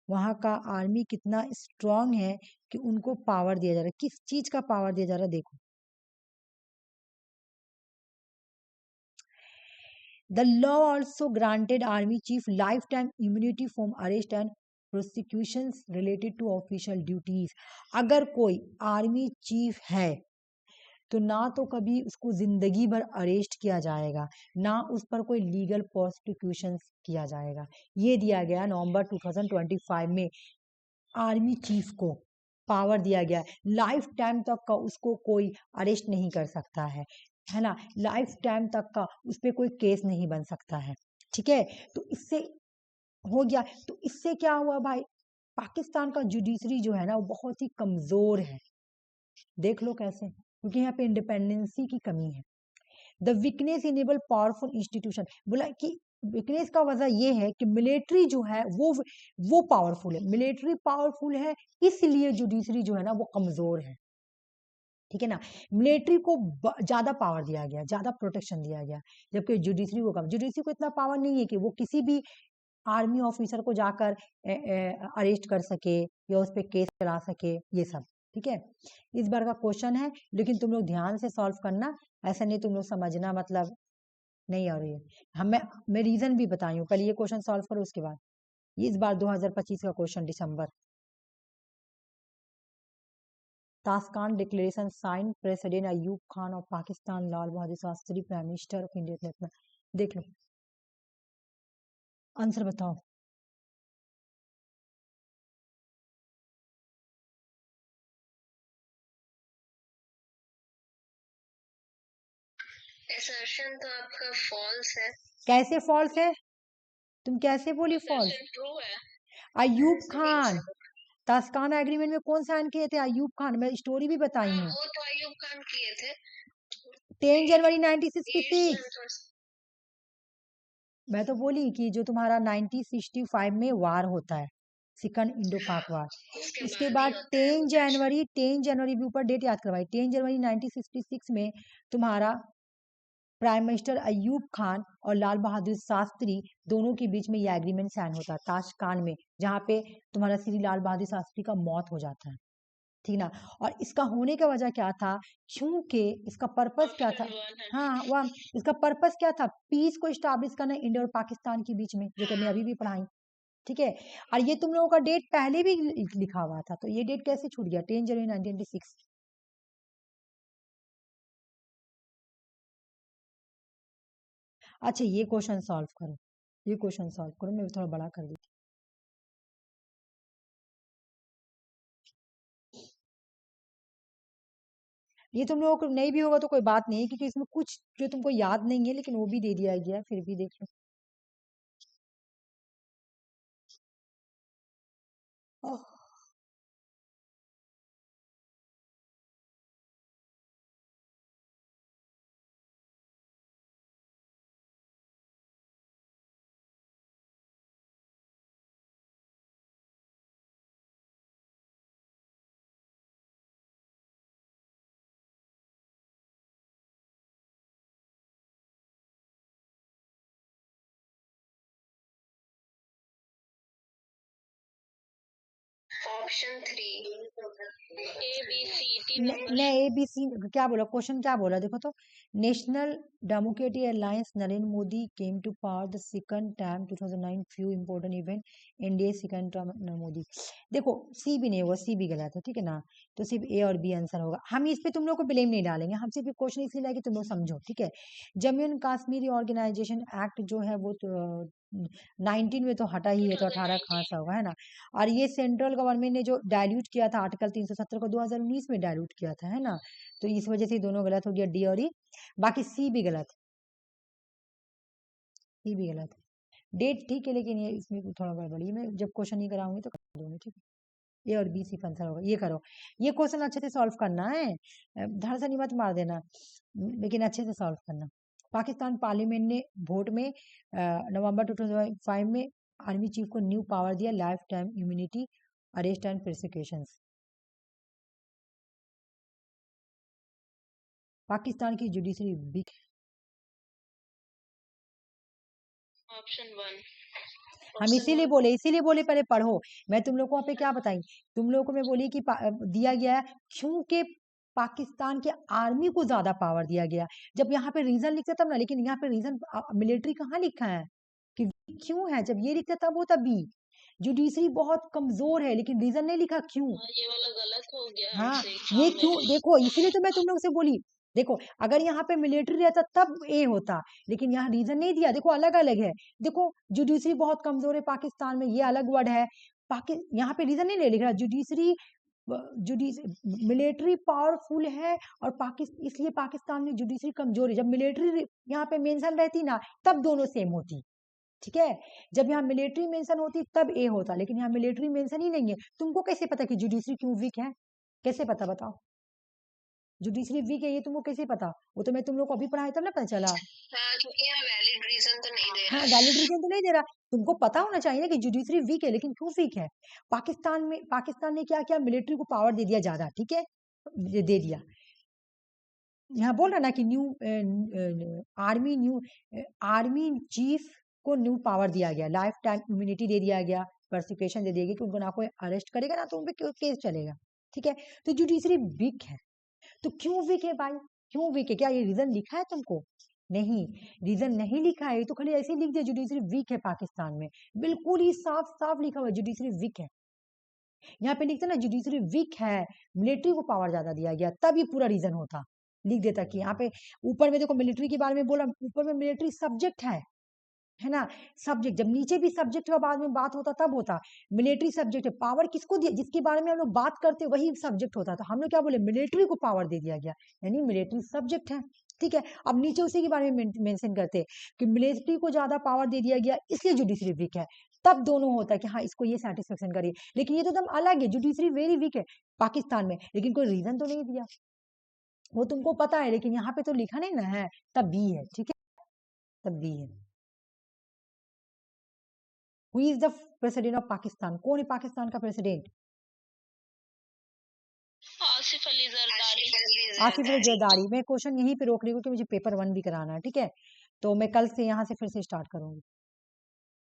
वहां का आर्मी कितना स्ट्रांग है कि उनको पावर दिया जा रहा है। किस चीज का पावर दिया जा रहा है देखो, the law also granted army chief lifetime immunity from arrest and prosecutions related to official duties. अगर कोई आर्मी चीफ है तो ना तो कभी उसको जिंदगी भर अरेस्ट किया जाएगा, ना उस पर कोई लीगल प्रोसिक्यूशन किया जाएगा। ये दिया गया नवंबर 2025 में, आर्मी चीफ को पावर दिया गया, लाइफ टाइम तक का उसको कोई अरेस्ट नहीं कर सकता है ना, लाइफ टाइम तक का उस पर कोई केस नहीं बन सकता है, ठीक है। तो इससे हो गया, तो इससे क्या हुआ भाई, पाकिस्तान का जुडिशरी जो है ना वो बहुत ही कमजोर है। देख लो कैसे, क्योंकि यहाँ पे इंडिपेंडेंसी की कमी है। The weakness enable powerful institution, बोला कि वीकनेस का वजह ये है कि मिलिट्री जो है वो पावरफुल है, मिलिट्री पावरफुल है, इसलिए जुडिशरी जो है ना वो कमजोर है। ठीक है ना, मिलिट्री को ज्यादा पावर दिया गया, ज्यादा प्रोटेक्शन दिया गया, जबकि जुडिशरी को कम। जुडिशरी को इतना पावर नहीं है कि वो किसी भी आर्मी ऑफिसर को जाकर अरेस्ट कर सके या उस पर केस चला सके, ये सब। ठीक है, इस बार का क्वेश्चन है, लेकिन तुम लोग ध्यान से सॉल्व करना, ऐसा नहीं तुम लोग समझना मतलब नहीं आ रही है। मैं रीजन भी बताई हूँ, पहले ये क्वेश्चन सॉल्व करो उसके बाद। ये इस बार 2025 का क्वेश्चन, दिसंबर। Tashkent declaration sign president Ayub Khan of Pakistan, Lal Bahadur Shastri prime minister of India. देख लो, आंसर बताओ। असर्शन तो आपका फॉल्स है। कैसे फॉल्स है? तुम कैसे बोली फॉल्स? ट्रू है। अयूब खान, ताशकंद एग्रीमेंट में कौन साइन किए थे? अयूब खान, मैं स्टोरी भी बताई हूँ। वो तो अयूब खान किए थे 10 जनवरी 1966। मैं तो बोली कि जो तुम्हारा 1965 में वार होता है, सेकंड इंडो पाक वार, इसके बाद 10 जनवरी भी ऊपर डेट याद करवाई, 10 जनवरी 1966 में तुम्हारा प्राइम मिनिस्टर अयूब खान और लाल बहादुर शास्त्री दोनों के बीच में यह एग्रीमेंट साइन होता है ताशकंद में, जहां पे तुम्हारा श्री लाल बहादुर शास्त्री का मौत हो जाता है। ठीक ना, और इसका होने का वजह क्या था? क्योंकि इसका पर्पस क्या था? हाँ, वह इसका पर्पस क्या था? पीस को स्टैब्लिश करना इंडिया और पाकिस्तान के बीच में, जो कि मैं अभी भी पढ़ाई। ठीक है, और ये तुम लोगों का डेट पहले भी लिखा हुआ था, तो ये डेट कैसे छूट गया? 10 जनवरी 1996। अच्छा, ये क्वेश्चन सॉल्व करो, ये क्वेश्चन सॉल्व करो, मैं थोड़ा बड़ा कर देती हूँ। ये तुम लोगों को नहीं भी होगा तो कोई बात नहीं, क्योंकि इसमें कुछ जो तुमको याद नहीं है, लेकिन वो भी दे दिया गया है, फिर भी देख लो। ऑप्शन 3 ए बी सी नहीं, ABC क्या बोला? क्वेश्चन क्या बोला देखो तो। National democratic alliance Narendra Modi came to power the second time 2009, few important event, India second term Narendra Modi. देखो, सी भी नहीं होगा, सी भी गलत है। ठीक है ना, तो सिर्फ ए और बी आंसर होगा। हम इस पे तुम लोग को ब्लेम नहीं डालेंगे, हम सिर्फ क्वेश्चन इसलिए लाए कि तुम लोग समझो। ठीक है, Jammu and Kashmir organisation act जो है वो तो 19 में तो हटा ही है, तो 18 कहाँ से होगा, है ना। और ये सेंट्रल गवर्नमेंट ने जो डायल्यूट किया था आर्टिकल 370 को 2019 में डायल्यूट किया था, है ना। तो इस वजह से दोनों गलत हो गया, डी और ई। बाकी सी भी गलत, सी भी गलत है। डेट ठीक है, लेकिन ये इसमें थोड़ा गड़बड़ी है, मैं जब क्वेश्चन नहीं कराऊंगी तो कर दूंगी। ठीक है, ए और बी सिर्फ आंसर होगा। ये करो, ये क्वेश्चन अच्छे से सॉल्व करना है, धड़ से नहीं मत मार देना, लेकिन अच्छे से सॉल्व करना। पाकिस्तान पार्लियामेंट ने वोट में नवंबर 2005 में आर्मी चीफ को न्यू पावर दिया, life time immunity, arrest and prosecution. Pakistan की जुडिशरी वीक। ऑप्शन 1। हम इसीलिए बोले पहले पढ़ो। मैं तुम लोग को वहाँ पे क्या बताई, तुम लोगों को मैं बोली कि दिया गया है क्योंकि पाकिस्तान के आर्मी को ज्यादा पावर दिया गया। जब यहाँ पे रीजन लिखता तब ना, लेकिन यहाँ पे रीजन मिलिट्री कहाँ लिखा है कि क्यों है? जब ये लिखता तब होता बी। जुडिशरी बहुत कमजोर है, लेकिन रीजन नहीं लिखा क्यों। ये वाला गलत हो गया हाँ, हमसे ये एग्जाम क्यों में। देखो, इसीलिए तो मैं तुम लोग से बोली। देखो, अगर यहाँ पे मिलिट्री रहता तब ए होता, लेकिन यहाँ रीजन नहीं दिया। देखो, अलग अलग है। देखो, जुडिशरी बहुत कमजोर है पाकिस्तान में, ये अलग वर्ड है। यहाँ पे रीजन नहीं ले लिखा, जुडिशरी जुडिश मिलिट्री पावरफुल है, और इसलिए पाकिस्तान में जुडिशरी कमजोर है। जब मिलिट्री यहाँ पे मेंशन रहती ना, तब दोनों सेम होती। ठीक है। जब यहाँ मिलिट्री मेंशन होती तब ए होता, लेकिन यहाँ मिलिट्री मेंशन ही नहीं है। तुमको कैसे पता कि जुडिशरी क्यों वीक है? कैसे पता बताओ? जुडिशरी वीक है ये तुमको कैसे पता? वो तो मैं तुम लोग को अभी पढ़ाया तब ना पता चला। हाँ, क्योंकि यहाँ वैलिड रीजन तो नहीं दे हाँ, रहा। वैलिड रीजन तो नहीं दे रहा। तुमको पता होना चाहिए ना कि जुडिशरी वीक है, लेकिन क्यों वीक है? पाकिस्तान ने क्या किया, मिलिट्री को पावर दे दिया ज्यादा, ठीक है, दे दिया। यहाँ बोल रहा ना कि आर्मी चीफ को न्यू पावर दिया गया, लाइफ टाइम इम्यूनिटी दे दिया गया, प्रोसिक्यूशन दे दिया गया कि उनको ना कोई अरेस्ट करेगा ना तो उन पे केस चलेगा, ठीक है। तो जुडिशरी वीक है। तो क्यों वीक है भाई? क्यों वीक है? क्या ये रीजन लिखा है तुमको? नहीं, रीजन नहीं लिखा है। तो खाली ऐसे ही लिख दिया जुडिशरी वीक है पाकिस्तान में। बिल्कुल ही साफ साफ लिखा हुआ है जुडिशरी वीक है। यहाँ पे लिखते ना जुडिशरी वीक है, मिलिट्री को पावर ज्यादा दिया गया, तब ये पूरा रीजन होता। लिख देता कि यहाँ पे ऊपर में देखो मिलिट्री के बारे में बोला, ऊपर में मिलिट्री सब्जेक्ट है ना, सब्जेक्ट। जब नीचे भी सब्जेक्ट का बाद में बात होता तब होता मिलिट्री सब्जेक्ट है। पावर किसको दिया? जिसके बारे में हम लोग बात करते वही सब्जेक्ट होता। तो हम लोग क्या बोले, मिलिट्री को पावर दे दिया गया, यानी मिलिट्री सब्जेक्ट है, ठीक है। अब नीचे उसी के बारे में मेंशन करते कि मिलिट्री को ज्यादा पावर दे दिया गया इसलिए जुडिशरी वीक है। तब दोनों होता है कि हाँ इसको ये सेटिस्फेक्शन करिए। लेकिन ये तो एकदम अलग है, जुडिशरी वेरी वीक है पाकिस्तान में, लेकिन कोई रीजन तो नहीं दिया। वो तुमको पता है, लेकिन यहाँ पे तो लिखा नहीं ना है, तब बी है, ठीक है, तब बी है। Who is the president of Pakistan? कौन है पाकिस्तान का प्रेसिडेंट? आसिफ अली जरदारी। आसिफ अली जरदारी। मैं क्वेश्चन यहीं पे रोक रही हूँ क्योंकि मुझे पेपर 1 भी कराना है, ठीक है। तो मैं कल से यहाँ से फिर से स्टार्ट करूंगी।